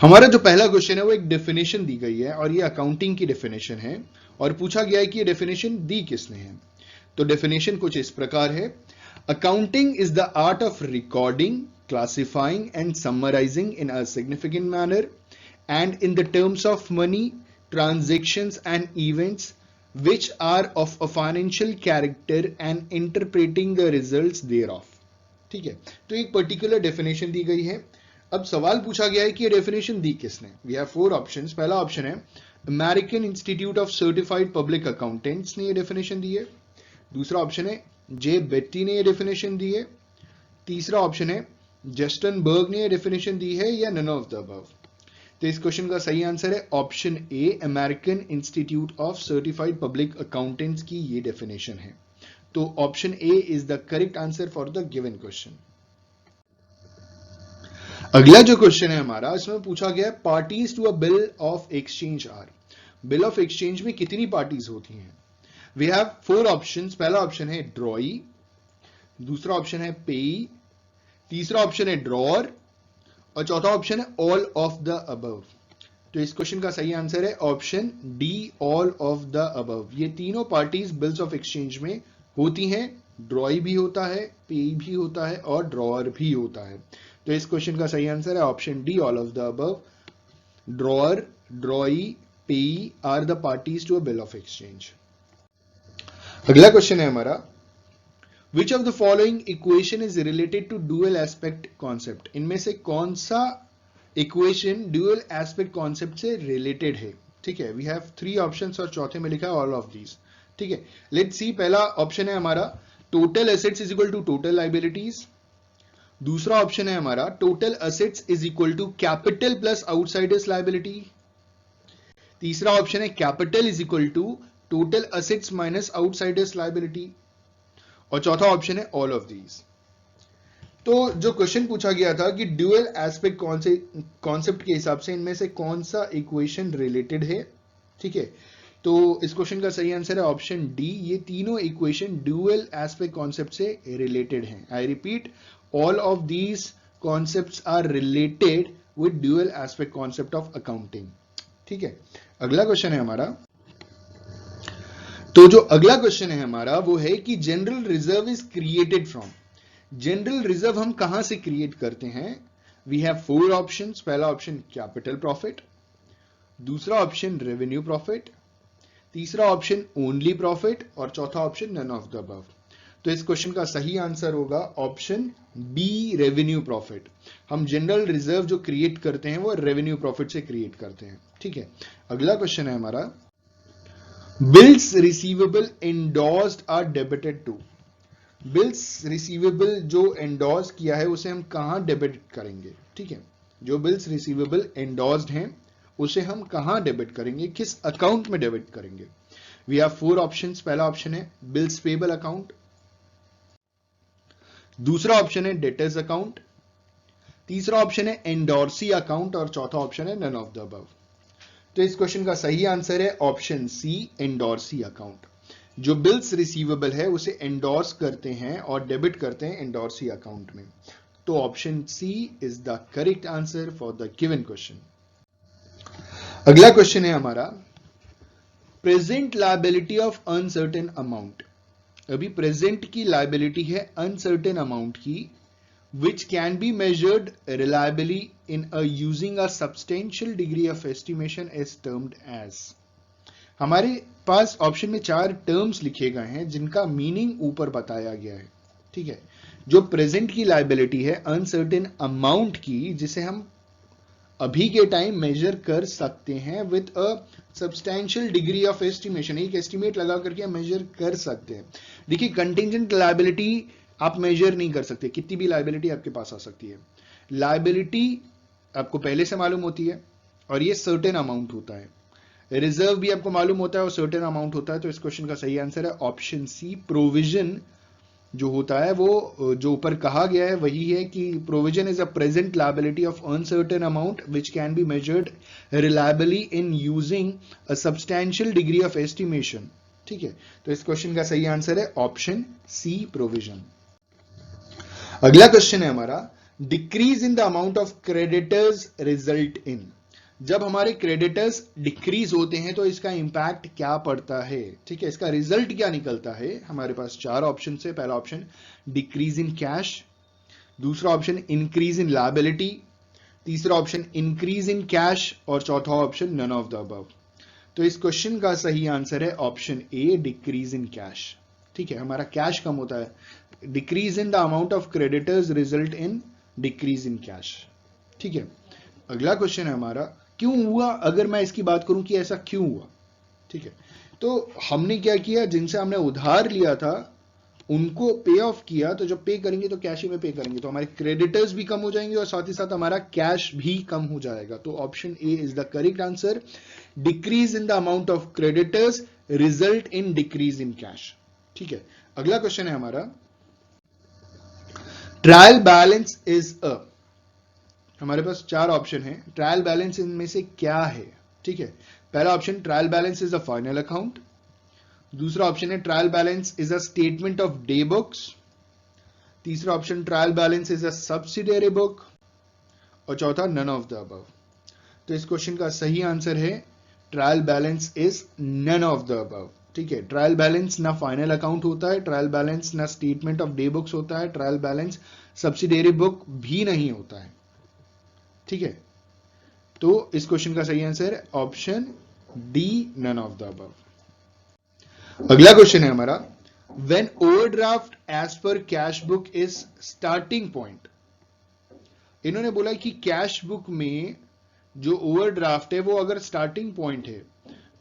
हमारा जो पहला क्वेश्चन है वो एक डेफिनेशन दी गई है और ये अकाउंटिंग की डेफिनेशन है और पूछा गया है कि ये डेफिनेशन दी किसने है। तो डेफिनेशन कुछ इस प्रकार है, accounting is the art of recording, classifying and summarising in a significant manner and in the terms of money, transactions and events which are of a financial character and interpreting the results thereof। ठीक है, तो एक particular definition दी गई है। अब सवाल पूछा गया है कि ये डेफिनेशन दी किसने। We have 4 options. पहला ऑप्शन है American Institute of Certified Public Accountants ने ये डेफिनेशन दी है। दूसरा ऑप्शन है जे बेट्टी ने ये डेफिनेशन दी है। तीसरा ऑप्शन है जस्टिन बर्ग ने ये डेफिनेशन दी है या नन ऑफ द अबव। तो इस क्वेश्चन का सही आंसर है option A, American Institute of Certified Public Accountants की ये डेफिनेशन है। तो option A is the correct answer for the given question. अगला जो क्वेश्चन है हमारा, इसमें पूछा गया है parties to a bill of exchange are. Bill of exchange में कितनी पार्टीज होती हैं। We have 4 options. पहला ऑप्शन है ड्रॉई, दूसरा ऑप्शन है पेई, तीसरा ऑप्शन है ड्रॉअर और चौथा ऑप्शन है ऑल ऑफ द अबव। तो इस क्वेश्चन का सही आंसर है option D, all of the above. ये तीनों पार्टीज बिल्स ऑफ एक्सचेंज में होती हैं। ड्रॉई भी होता है, पेई भी होता है और ड्रॉअर भी होता है। तो इस क्वेश्चन का सही आंसर है option D, all of the above. Drawer, drawee, payee are the parties to a bill of exchange. अगला क्वेश्चन है हमारा, Which of the following equation is related to dual aspect concept? इनमें से कौन सा इक्वेशन ड्यूअल एस्पेक्ट कॉन्सेप्ट से related है। ठीक है, वी हैव 3 ऑप्शंस और चौथे में लिखा है ऑल ऑफ दीज। ठीक है, लेट्स सी। पहला ऑप्शन है हमारा total assets is equal to total liabilities. दूसरा ऑप्शन है हमारा total assets is equal to capital plus outsiders liability. तीसरा ऑप्शन है capital is equal to total assets minus outsiders liability और चौथा ऑप्शन है ऑल ऑफ दीज। तो जो क्वेश्चन पूछा गया था कि ड्यूअल एस्पेक्ट कॉन्सेप्ट के हिसाब से इनमें से कौन सा इक्वेशन रिलेटेड है। ठीक है, तो इस क्वेश्चन का सही आंसर है ऑप्शन डी, ये तीनों इक्वेशन ड्यूअल एस्पेक्ट कॉन्सेप्ट से रिलेटेड हैं। I repeat, all of these concepts are related with dual aspect concept of accounting. ठीक है, अगला क्वेश्चन है हमारा। तो जो अगला क्वेश्चन है हमारा वो है कि general reserve is created from. General reserve हम कहां से क्रिएट करते हैं। We have 4 options. पहला ऑप्शन कैपिटल प्रॉफिट, दूसरा ऑप्शन रेवेन्यू प्रॉफिट, तीसरा ऑप्शन ओनली प्रॉफिट और चौथा option none of the above. तो इस क्वेश्चन का सही आंसर होगा ऑप्शन बी, रेवेन्यू प्रॉफिट। हम जनरल रिजर्व जो क्रिएट करते हैं वो रेवेन्यू प्रॉफिट से क्रिएट करते हैं। ठीक है, अगला क्वेश्चन है हमारा, bills receivable endorsed are debited to. Bills receivable जो एंडोर्स किया है उसे हम कहां डेबिट करेंगे। ठीक है, जो बिल्स रिसीवेबल एंडोर्स्ड हैं उसे हम कहां डेबिट करेंगे, किस अकाउंट में डेबिट करेंगे। We have 4 options. पहला ऑप्शन है बिल्स पेबल अकाउंट, दूसरा ऑप्शन है डेटर्स अकाउंट, तीसरा ऑप्शन है एंडोर्सी अकाउंट और चौथा ऑप्शन है नन ऑफ द अबव। तो इस क्वेश्चन का सही आंसर है ऑप्शन सी, एंडोर्सी अकाउंट। जो बिल्स रिसीवेबल है उसे एंडोर्स करते हैं और डेबिट करते हैं एंडोर्सी अकाउंट में। तो option C is the correct answer for the given question. अगला क्वेश्चन है हमारा, present liability of uncertain amount. अभी प्रेजेंट की लायबिलिटी है अनसर्टेन अमाउंट की, which can be measured reliably in using a substantial degree of estimation is termed as। हमारे पास option में 4 terms लिखे गए हैं जिनका मीनिंग ऊपर बताया गया है। ठीक है, जो प्रेजेंट की लायबिलिटी है अनसर्टेन अमाउंट की, जिसे हम अभी के टाइम मेजर कर सकते हैं with a substantial degree of estimation. एक एस्टिमेट लगा करके हम मेजर कर सकते हैं। देखिए, कंटिंजेंट लायबिलिटी आप मेजर नहीं कर सकते, कितनी भी लायबिलिटी आपके पास आ सकती है। लायबिलिटी आपको पहले से मालूम होती है और ये सर्टेन अमाउंट होता है। रिजर्व भी आपको मालूम होता है और सर्टेन अमाउंट होता है। तो इस क्वेश्चन का सही आंसर है ऑप्शन सी, प्रोविजन जो होता है वो जो ऊपर कहा गया है वही है कि provision is a present liability of uncertain amount which can be measured reliably in using a substantial degree of estimation. ठीक है, तो इस क्वेश्चन का सही आंसर है ऑप्शन सी, प्रोविजन। अगला क्वेश्चन है हमारा, decrease in the amount of creditors result इन, जब हमारे क्रेडिटर्स डिक्रीज होते हैं तो इसका इंपैक्ट क्या पड़ता है, ठीक है, इसका रिजल्ट क्या निकलता है। हमारे पास चार ऑप्शन है। पहला ऑप्शन डिक्रीज इन कैश, दूसरा ऑप्शन इंक्रीज इन लायबिलिटी, तीसरा ऑप्शन इंक्रीज इन कैश और चौथा option none of the above. तो इस क्वेश्चन का सही आंसर है option A, decrease in cash. ठीक है, हमारा कैश कम होता है, decrease in the amount of creditors result in decrease in cash. ठीक है, अगला क्वेश्चन है हमारा, क्यों हुआ, अगर मैं इसकी बात करूं कि ऐसा क्यों हुआ। ठीक है, तो हमने क्या किया, जिनसे हमने उधार लिया था उनको पे ऑफ किया, तो जब पे करेंगे तो कैश ही में पे करेंगे, तो हमारे क्रेडिटर्स भी कम हो जाएंगे और साथ ही साथ हमारा कैश भी कम हो जाएगा। तो option A is the correct answer, decrease in the amount of creditors result in decrease in cash. ठीक है, अगला क्वेश्चन है हमारा, ट्रायल बैलेंस इज अ, हमारे पास चार ऑप्शन है, ट्रायल बैलेंस इनमें से क्या है। ठीक है, पहला option trial balance is a final account, दूसरा ऑप्शन है trial balance is a statement of day books, तीसरा option trial balance is a subsidiary book और चौथा नन ऑफ द अबव। तो इस क्वेश्चन का सही आंसर है trial balance is none of the above. ठीक है, ट्रायल बैलेंस ना फाइनल अकाउंट होता है, ट्रायल बैलेंस ना स्टेटमेंट ऑफ डे बुक्स होता है, ट्रायल बैलेंस सब्सिडियरी बुक भी नहीं होता है। ठीक है, तो इस क्वेश्चन का सही आंसर है option D, none of the above. अगला क्वेश्चन है हमारा, when overdraft as per cash book is starting point. इन्होंने बोला कि कैश बुक में जो ओवरड्राफ्ट है वो अगर स्टार्टिंग पॉइंट है,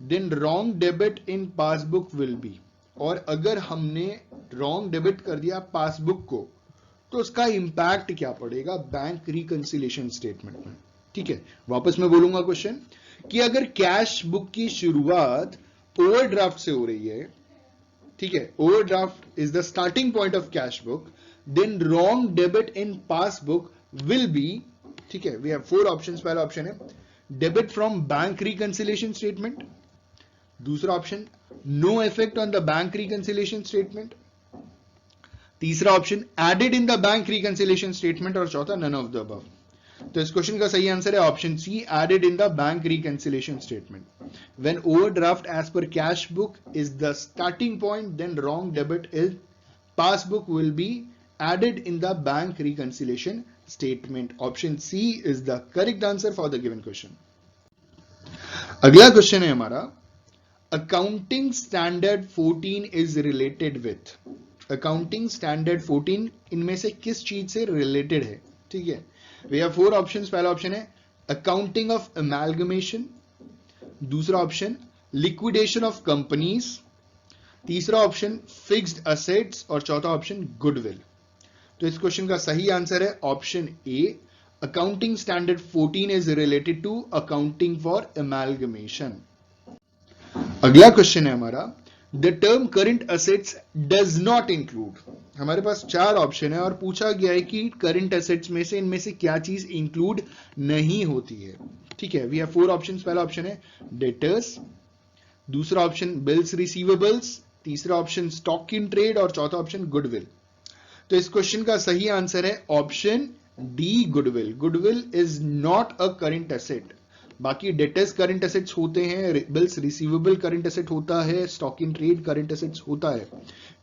then wrong debit in passbook will be, और अगर हमने रॉन्ग डेबिट कर दिया पासबुक को तो उसका इंपैक्ट क्या पड़ेगा बैंक रिकंसिलिएशन स्टेटमेंट में। ठीक है, वापस मैं बोलूंगा क्वेश्चन कि अगर कैश बुक की शुरुआत ओवरड्राफ्ट से हो रही है, ठीक है, overdraft is the starting point of cash book, then wrong debit in passbook will be, ठीक है, वी हैव फोर ऑप्शंस। पहला ऑप्शन है debit from bank reconciliation statement, दूसरा option no effect on the bank reconciliation statement, तीसरा option added in the bank reconciliation statement और चौथा none of the above. तो इस क्वेश्चन का सही आंसर है option C, added in the bank reconciliation statement. When overdraft as per cash book is the starting point, then wrong debit in passbook will be added in the bank reconciliation statement. Option C is the correct answer for the given question. अगला question है हमारा, accounting standard 14 is related with. Accounting standard 14 इनमें से किस चीज से related है। ठीक है, वी हैव फोर ऑप्शंस। पहला ऑप्शन है अकाउंटिंग ऑफ अमेलगमेशन, दूसरा ऑप्शन लिक्विडेशन ऑफ कंपनीज, तीसरा ऑप्शन फिक्स्ड असेट्स और चौथा ऑप्शन गुडविल। तो इस क्वेश्चन का सही आंसर है option A, accounting standard 14 is related to accounting for amalgamation. अगला क्वेश्चन है हमारा, the term current assets does not include. हमारे पास चार ऑप्शन है और पूछा गया है कि करंट असेट्स में से इनमें से क्या चीज इंक्लूड नहीं होती है। ठीक है, वी हैव फोर ऑप्शंस। पहला ऑप्शन है डेटर्स, दूसरा ऑप्शन बिल्स रिसीवेबल्स, तीसरा ऑप्शन स्टॉक इन ट्रेड और चौथा ऑप्शन गुडविल। तो इस क्वेश्चन का सही आंसर है option D, goodwill. Goodwill is not a current asset. बाकी डेटर्स करंट एसेट्स होते हैं, बिल्स रिसीवेबल करंट एसेट होता है, stock in trade current assets होता है।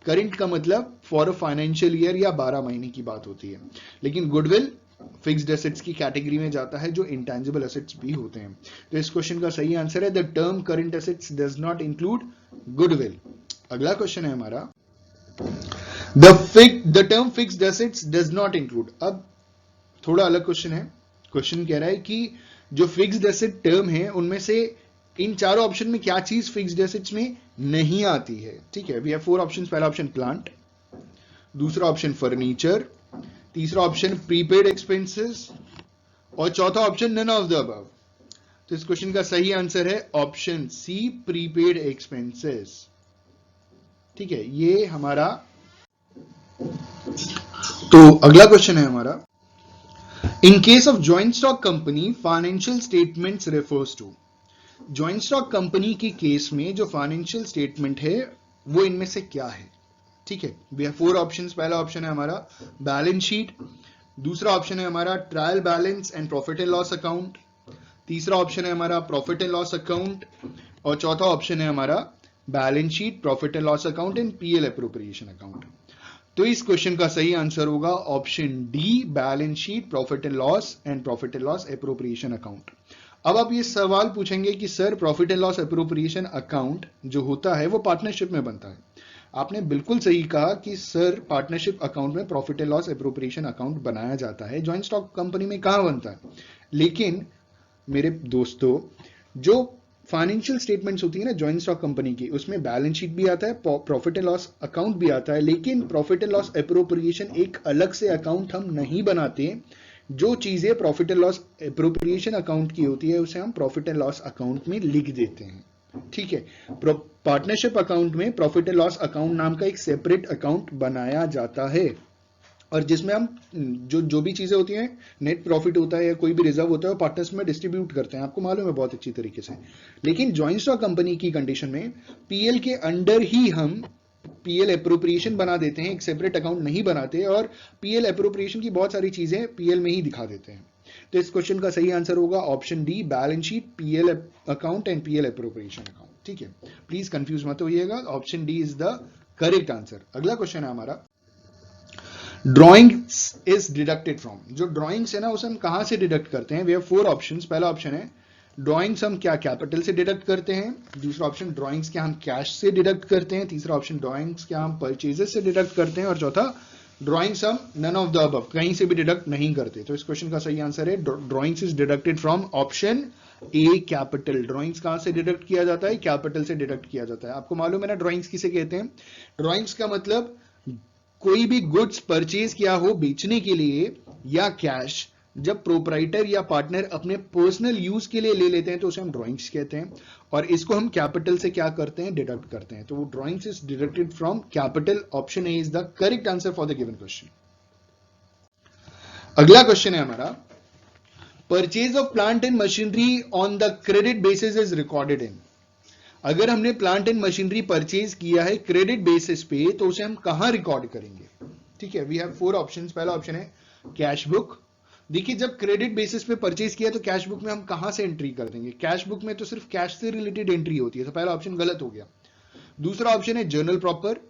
करंट का मतलब फॉर अ फाइनेंशियल ईयर या 12 महीने की बात होती है, लेकिन गुडविल फिक्स्ड एसेट्स की कैटेगरी में जाता है जो इंटेंजिबल एसेट्स भी होते हैं। तो इस क्वेश्चन का सही आंसर है the term current assets does not include goodwill. अगला क्वेश्चन है हमारा, the term fixed assets does not include. अब थोड़ा अलग क्वेश्चन है। क्वेश्चन कह रहा है कि जो फिक्स्ड एसेट टर्म है उनमें से इन चारों ऑप्शन में क्या चीज फिक्स्ड एसेट्स में नहीं आती है। ठीक है, वी हैव फोर ऑप्शंस। पहला ऑप्शन प्लांट, दूसरा ऑप्शन फर्नीचर, तीसरा ऑप्शन प्रीपेड एक्सपेंसेस और चौथा option none of the above. तो इस क्वेश्चन का सही आंसर है ऑप्शन सी, प्रीपेड एक्सपेंसेस। ठीक है, ये हमारा। तो अगला क्वेश्चन है हमारा, in case of joint stock company financial statements refers to. Joint stock company के केस में जो फाइनेंशियल स्टेटमेंट है वो इनमें से क्या है। ठीक है, वी हैव फोर ऑप्शंस। पहला ऑप्शन है हमारा बैलेंस शीट, दूसरा ऑप्शन है हमारा trial balance and profit and loss account, तीसरा ऑप्शन है हमारा प्रॉफिट एंड लॉस अकाउंट, और चौथा ऑप्शन है हमारा balance sheet, profit and loss account and PL appropriation account. तो इस क्वेश्चन का सही आंसर होगा option D, balance sheet, profit and loss appropriation account. अब आप ये सवाल पूछेंगे कि sir profit and loss appropriation account जो होता है वो पार्टनरशिप में बनता है। आपने बिल्कुल सही कहा कि सर पार्टनरशिप अकाउंट में profit and loss appropriation account बनाया जाता है, जॉइंट स्टॉक कंपनी में कहां बनता है। लेकिन मेरे दोस्तों, जो फाइनेंशियल स्टेटमेंट्स होती है ना जॉइंट स्टॉक कंपनी की, उसमें बैलेंस शीट भी आता है, प्रॉफिट एंड लॉस अकाउंट भी आता है, लेकिन प्रॉफिट एंड लॉस एप्रोप्रिएशन एक अलग से अकाउंट हम नहीं बनाते। जो चीजें profit and loss appropriation account की होती है उसे हम प्रॉफिट एंड लॉस अकाउंट में लिख देते हैं, ठीक है। पार्टनरशिप अकाउंट में प्रॉफिट एंड लॉस अकाउंट नाम का एक सेपरेट अकाउंट बनाया जाता है, और जिसमें हम जो भी चीजें होती हैं, नेट प्रॉफिट होता है या कोई भी रिजर्व होता है, वो पार्टनर्स में डिस्ट्रीब्यूट करते हैं, आपको मालूम है बहुत अच्छी तरीके से। लेकिन जॉइंट स्टॉक कंपनी की कंडीशन में पीएल के अंडर ही हम पीएल एप्रोप्रिएशन बना देते हैं, एक सेपरेट अकाउंट नहीं बनाते, और पीएल एप्रोप्रिएशन की बहुत सारी चीजें पीएल में ही दिखा देते हैं। तो इस क्वेश्चन का सही आंसर होगा option D, balance sheet, PL account and PL appropriation account, ठीक है। प्लीज कंफ्यूज मत होइएगा, option D is the correct answer. अगला क्वेश्चन है हमारा, ड्रॉइंग्स इज डिडक्टेड फ्रॉम। जो ड्रॉइंग्स है ना उसे हम कहां से डिडक्ट करते हैं। We have 4 options. पहला ऑप्शन है ड्रॉइंग्स हम क्या कैपिटल से डिडक्ट करते हैं, दूसरा ऑप्शन ड्रॉइंग्स क्या हम कैश से डिडक्ट करते हैं, तीसरा ऑप्शन ड्रॉइंग्स क्या हम परचेजेस से डिडक्ट करते हैं, और चौथा ड्रॉइंग्स हम नन ऑफ द अबव, कहीं से भी डिडक्ट नहीं करते। तो इस क्वेश्चन का सही आंसर है drawings is deducted from option A, capital. Drawings कहां से डिडक्ट किया जाता है, कैपिटल से डिडक्ट किया जाता है। आपको मालूम है ना ड्रॉइंग्स किसे कहते हैं। ड्रॉइंग्स का मतलब कोई भी गुड्स परचेज किया हो बेचने के लिए या कैश, जब प्रोप्राइटर या पार्टनर अपने पर्सनल यूज के लिए ले लेते हैं तो उसे हम ड्रॉइंग्स कहते हैं, और इसको हम कैपिटल से क्या करते हैं, डिडक्ट करते हैं। तो वो drawings is deducted from capital. Option A is the correct answer for the given question. अगला क्वेश्चन है हमारा, purchase of plant and machinery on the credit basis is recorded in. अगर हमने प्लांट एंड मशीनरी परचेज किया है credit basis पे तो उसे हम कहां रिकॉर्ड करेंगे, ठीक है। We have 4 options. पहला ऑप्शन है कैश बुक। देखिए जब क्रेडिट बेसिस पे परचेज किया तो कैश बुक में हम कहां से एंट्री कर देंगे, कैश बुक में तो सिर्फ कैश से रिलेटेड एंट्री होती है, तो पहला ऑप्शन गलत हो गया। दूसरा ऑप्शन है जर्नल प्रॉपर,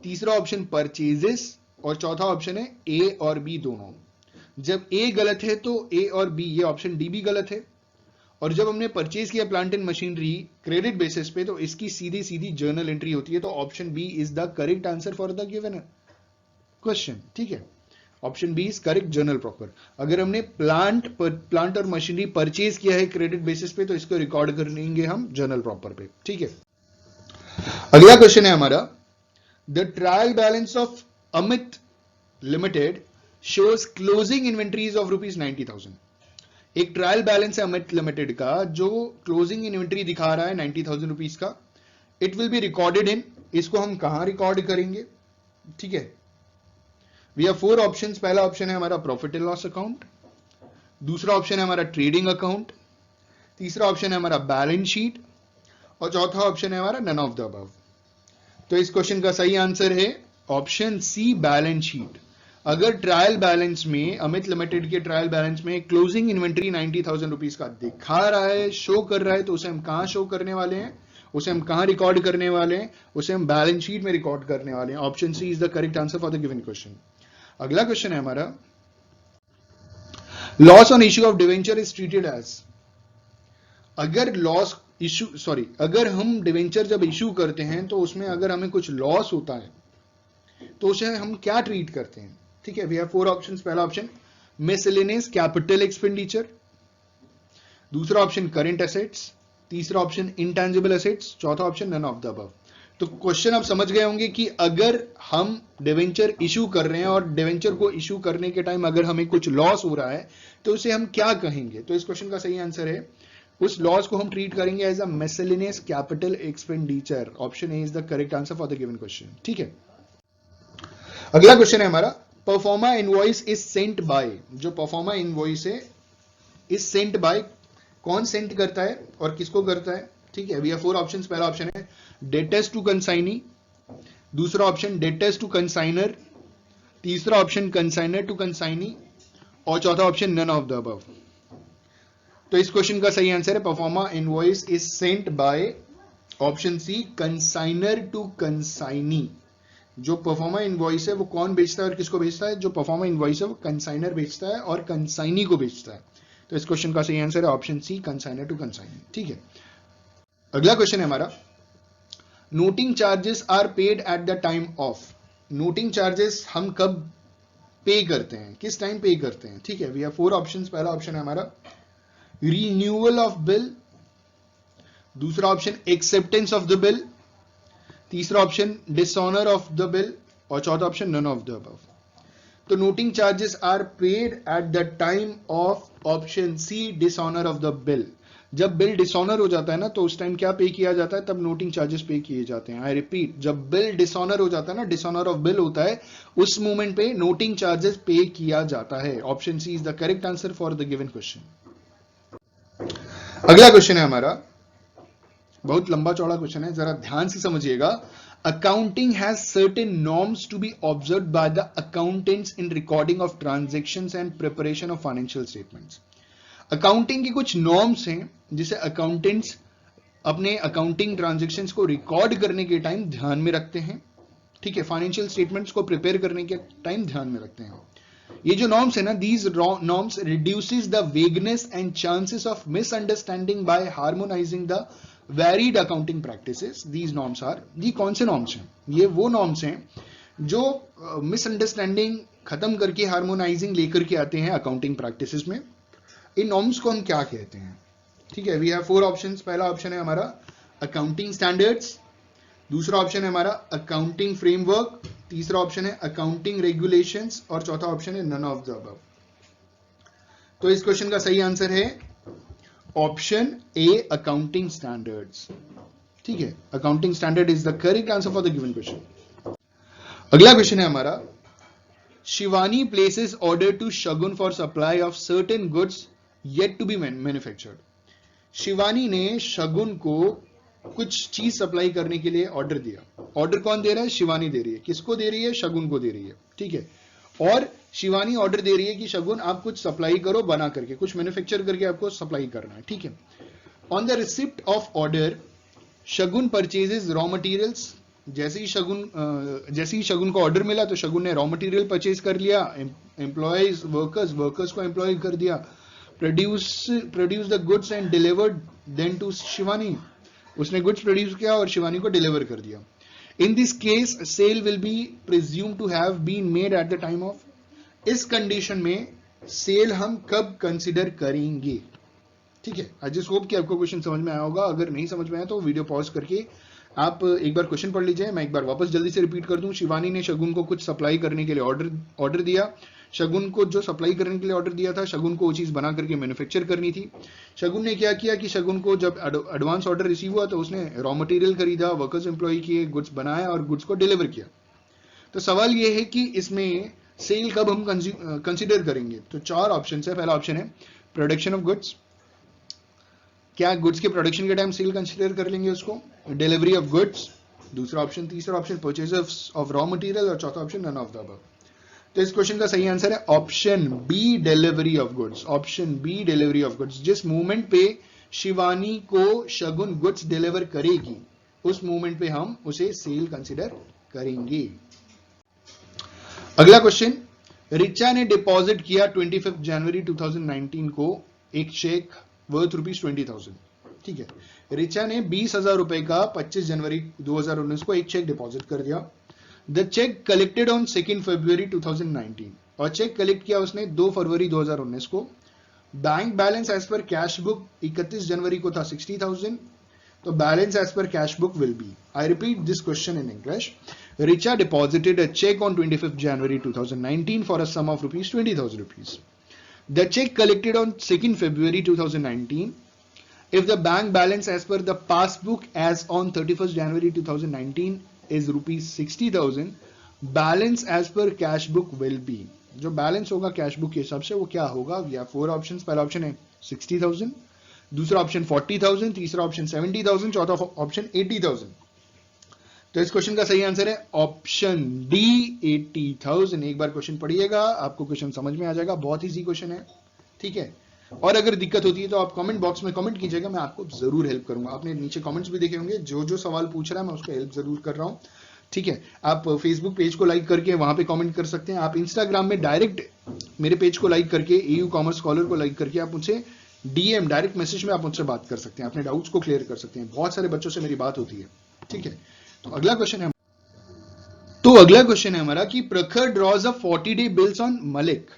तीसरा ऑप्शन परचेजेस, और चौथा ऑप्शन है ए और बी दोनों। जब ए गलत है तो ए और बी, ये ऑप्शन डी भी गलत है। और जब हमने परचेज किया plant and machinery credit basis पे तो इसकी सीधी सीधी जर्नल एंट्री होती है, तो option B is the correct answer for the given question, ठीक है। Option B is correct, journal proper. अगर हमने प्लांट और मशीनरी परचेज किया है क्रेडिट बेसिस पे तो इसको रिकॉर्ड करेंगे हम जर्नल प्रॉपर पे, ठीक है। अगला क्वेश्चन है हमारा, the trial balance of Amit limited shows closing inventories of ₹90,000। एक ट्रायल बैलेंस है अमित लिमिटेड का जो क्लोजिंग इन्वेंट्री दिखा रहा है 90,000 रुपीज का। It will be recorded in, इसको हम कहां रिकॉर्ड करेंगे, ठीक है। We have 4 options. पहला ऑप्शन है हमारा प्रॉफिट एंड लॉस अकाउंट, दूसरा ऑप्शन है हमारा ट्रेडिंग अकाउंट, तीसरा ऑप्शन है हमारा बैलेंस शीट, और चौथा ऑप्शन है हमारा नन ऑफ द अबव। तो इस क्वेश्चन का सही आंसर है ऑप्शन सी, बैलेंस शीट। अगर ट्रायल बैलेंस में, अमित लिमिटेड के ट्रायल बैलेंस में क्लोजिंग इन्वेंट्री 90,000 रुपीज का दिखा रहा है, शो कर रहा है, तो उसे हम कहां शो करने वाले हैं, उसे हम कहां रिकॉर्ड करने वाले हैं, उसे हम बैलेंस शीट में रिकॉर्ड करने वाले हैं। Option C is the correct answer for the given question. अगला क्वेश्चन है हमारा, loss on issue of debenture is treated as. अगर हम डिवेंचर जब इश्यू करते हैं तो उसमें अगर हमें कुछ लॉस होता है तो उसे हम क्या ट्रीट करते हैं, ठीक है। We have 4 options. पहला ऑप्शन मिसलेनियस कैपिटल एक्सपेंडिचर, दूसरा ऑप्शन करंट एसेट्स, तीसरा ऑप्शन इंटेंजिबल एसेट्स, चौथा option none of the above. तो क्वेश्चन आप समझ गए होंगे कि अगर हम डिवेंचर इशू कर रहे हैं और डिवेंचर को इशू करने के टाइम अगर हमें कुछ लॉस हो रहा है तो उसे हम क्या कहेंगे। तो इस क्वेश्चन का सही आंसर है, उस लॉस को हम ट्रीट करेंगे as a miscellaneous capital expenditure. Option A is the correct answer for the given question, ठीक है। अगला क्वेश्चन है हमारा, proforma invoice is sent by. जो परफॉर्मा इनवॉइस है इज सेंट बाय, कौन सेंट करता है और किसको करता है, ठीक है। We have 4 options. पहला ऑप्शन है डेटर्स टू कंसाइनी, दूसरा ऑप्शन डेटर्स टू कंसाइनर, तीसरा ऑप्शन कंसाइनर टू कंसाइनी, और चौथा option none of the above. तो इस क्वेश्चन का सही आंसर है proforma invoice is sent by option C consignor to consignee. जो परफॉर्मा इनवॉइस है वो कौन बेचता है और किसको बेचता है? जो परफॉर्मा इनवॉइस है वो कंसाइनर बेचता है और कंसाइनी को बेचता है। तो इस क्वेश्चन का सही आंसर है option C consignor to consignee. ठीक है, अगला क्वेश्चन है हमारा, noting charges are paid at the time of. Noting charges हम कब पे करते हैं, किस टाइम पे करते हैं? ठीक है, वी हैव 4 ऑप्शंस। पहला ऑप्शन है हमारा रिन्यूअल ऑफ बिल, दूसरा option acceptance of the bill, तीसरा option dishonour of the bill, और चौथा option none of the above. तो noting charges are paid at the time of option C dishonour of the bill. जब bill dishonour हो जाता है ना, तो उस टाइम क्या पे किया जाता है? तब नोटिंग चार्जेस पे किए जाते हैं। आई रिपीट, जब बिल डिसऑनर हो जाता है ना, डिसऑनर ऑफ बिल होता है, उस मोमेंट पे नोटिंग चार्जेस पे किया जाता है। Option C is the correct answer for the given question. अगला क्वेश्चन है हमारा, बहुत लंबा चौड़ा क्वेश्चन है, जरा ध्यान से समझिएगा। Accounting has certain norms to be observed by the accountants in recording of transactions and preparation of financial statements. Accounting की कुछ नॉर्म्स हैं जिसे अकाउंटेंट्स अपने अकाउंटिंग ट्रांजैक्शंस को रिकॉर्ड करने के टाइम ध्यान में रखते हैं। ठीक है, फाइनेंशियल स्टेटमेंट्स को प्रिपेयर करने के टाइम ध्यान में रखते हैं। ये जो नॉर्म्स है ना, these norms reduces the vagueness and chances of misunderstanding by harmonising the varied accounting practices. These norms are, ये कौन से नॉर्म्स हैं? ये वो नॉर्म्स हैं जो मिसअंडरस्टैंडिंग खत्म करके हार्मोनाइजिंग लेकर के आते हैं अकाउंटिंग प्रैक्टिसेस में। इन नॉर्म्स को हम क्या कहते हैं? ठीक है, वी हैव 4 ऑप्शंस। पहला ऑप्शन है हमारा अकाउंटिंग स्टैंडर्ड्स, दूसरा ऑप्शन है हमारा अकाउंटिंग फ्रेमवर्क, तीसरा ऑप्शन है अकाउंटिंग रेगुलेशंस, और चौथा ऑप्शन है नन ऑफ द अबव। तो इस क्वेश्चन का सही आंसर है ऑप्शन ए अकाउंटिंग स्टैंडर्ड्स। ठीक है, accounting standard is the correct answer for the given question. अगला क्वेश्चन है हमारा, Shivani places order to Shagun for supply of certain goods yet to be manufactured. Shivani ने शगुन को कुछ चीज सप्लाई करने के लिए ऑर्डर दिया। ऑर्डर कौन दे रहा है? शिवानी दे रही है। किसको दे रही है? शगुन को दे रही है। ठीक है, और शिवानी ऑर्डर दे रही है कि शगुन आप कुछ सप्लाई करो, बना करके कुछ मैन्युफैक्चर करके आपको सप्लाई करना है। ठीक है, on the receipt of order Shagun purchases raw materials. जैसे ही शगुन को ऑर्डर मिला तो शगुन ने रॉ मटेरियल परचेज कर लिया, एम्प्लॉयज वर्कर्स को एम्प्लॉय कर दिया, produce the goods and delivered then to Shivani. उसने गुड्स प्रोड्यूस किया और शिवानी को डिलीवर कर दिया। In this case sale will be presume to have been made at the time of. इस कंडीशन में सेल हम कब कंसिडर करेंगे? ठीक है, आई जस्ट होप कि आपको क्वेश्चन समझ में आया होगा। अगर नहीं समझ में आया तो वीडियो पॉज करके आप एक बार क्वेश्चन पढ़ लीजिए। मैं एक बार वापस जल्दी से रिपीट कर दूं। शिवानी ने शगुन को कुछ सप्लाई करने के लिए ऑर्डर दिया। शगुन को जो सप्लाई करने के लिए ऑर्डर दिया था, शगुन को वो चीज बना करके मैन्युफैक्चर करनी थी। शगुन ने क्या किया कि शगुन को जब एडवांस ऑर्डर रिसीव हुआ तो उसने रॉ मटेरियल खरीदा, वर्कर्स एम्प्लॉय किए, गुड्स बनाया और गुड्स को डिलीवर किया। तो सवाल ये है कि इसमें सेल कब हम कंसिडर करेंगे? तो 4 ऑप्शन है। पहला ऑप्शन है प्रोडक्शन ऑफ गुड्स। क्या गुड्स के प्रोडक्शन के टाइम सेल कंसिडर कर लेंगे उसको? डिलीवरी ऑफ गुड्स, दूसरा ऑप्शन। तीसरा option purchase of raw material, और चौथा option none of the above. तो इस क्वेश्चन का सही आंसर है option B delivery of goods. Option B delivery of goods. जिस मोमेंट पे शिवानी को शगुन गुड्स डिलीवर करेगी, उस मोमेंट पे हम उसे सेल कंसिडर करेंगे। अगला क्वेश्चन, रिचा ने डिपॉजिट किया 25 जनवरी 2019 को एक चेक वर्थ ₹20,000। ठीक है, रिचा ने 20,000 रुपए का 25 जनवरी 2019 को एक चेक डिपॉजिट कर दिया। द चेक कलेक्टेड ऑन 2 फरवरी 2019, और चेक कलेक्ट किया उसने 2 फरवरी 2019 को। Bank balance as per cash book 31 जनवरी को था 60,000। तो balance as per cash book will be, I repeat this question in English, Richa deposited a cheque on 25 January 2019 for a sum of ₹20,000. The check collected on 2nd February 2019. If the bank balance as per the passbook as on 31st January 2019 is ₹60,000, balance as per cash book will be. जो balance होगा cash book के हिसाब से वो क्या होगा? We have 4 options. पहला option है 60,000, दूसरा ऑप्शन 40,000, तीसरा ऑप्शन 70,000, चौथा ऑप्शन 80,000। तो इस क्वेश्चन का सही आंसर है ऑप्शन डी 80,000। एक बार क्वेश्चन पढ़िएगा, आपको क्वेश्चन समझ में आ जाएगा, बहुत इजी क्वेश्चन है, ठीक है। और अगर दिक्कत होती है तो आप कमेंट बॉक्स में कमेंट कीजिएगा, मैं आपको जरूर हेल्प करूंगा। आपने नीचे कमेंट्स भी देखे होंगे, जो जो सवाल पूछ रहा है मैं उसको हेल्प जरूर कर रहा हूँ, ठीक है। आप फेसबुक पेज को लाइक करके वहां पे कमेंट कर सकते हैं, आप इंस्टाग्राम में डायरेक्ट मेरे पेज को लाइक करके, एयू कॉमर्स स्कॉलर को लाइक करके आप मुझसे डीएम डायरेक्ट मैसेज में आप मुझसे बात कर सकते हैं, अपने डाउट्स को क्लियर कर सकते हैं। बहुत सारे बच्चों से मेरी बात होती है, ठीक है। तो अगला क्वेश्चन है हमारा कि प्रखर draws a 40-day bills on Malik.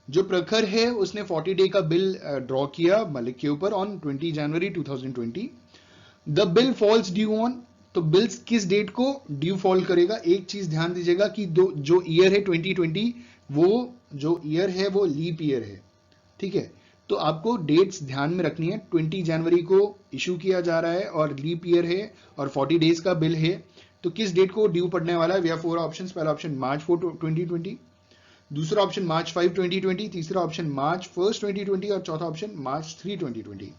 जो प्रखर है उसने 40 डे का बिल ड्रॉ किया मलिक के ऊपर on 20 January 2020। The bill falls due on, तो बिल्स किस डेट को ड्यू फॉल करेगा। एक चीज ध्यान दीजिएगा कि जो ईयर है 2020, वो जो ईयर है वो लीप ईयर है, ठीक है। तो आपको डेट्स ध्यान में रखनी है। 20 जनवरी को इशू किया जा रहा है और लीप ईयर है और 40 डेज का बिल है, तो किस डेट को ड्यू पड़ने वाला है। We have 4 options. पहला ऑप्शन मार्च 4 2020, दूसरा ऑप्शन मार्च 5 2020, तीसरा ऑप्शन मार्च 1 2020 और चौथा ऑप्शन मार्च 3 2020।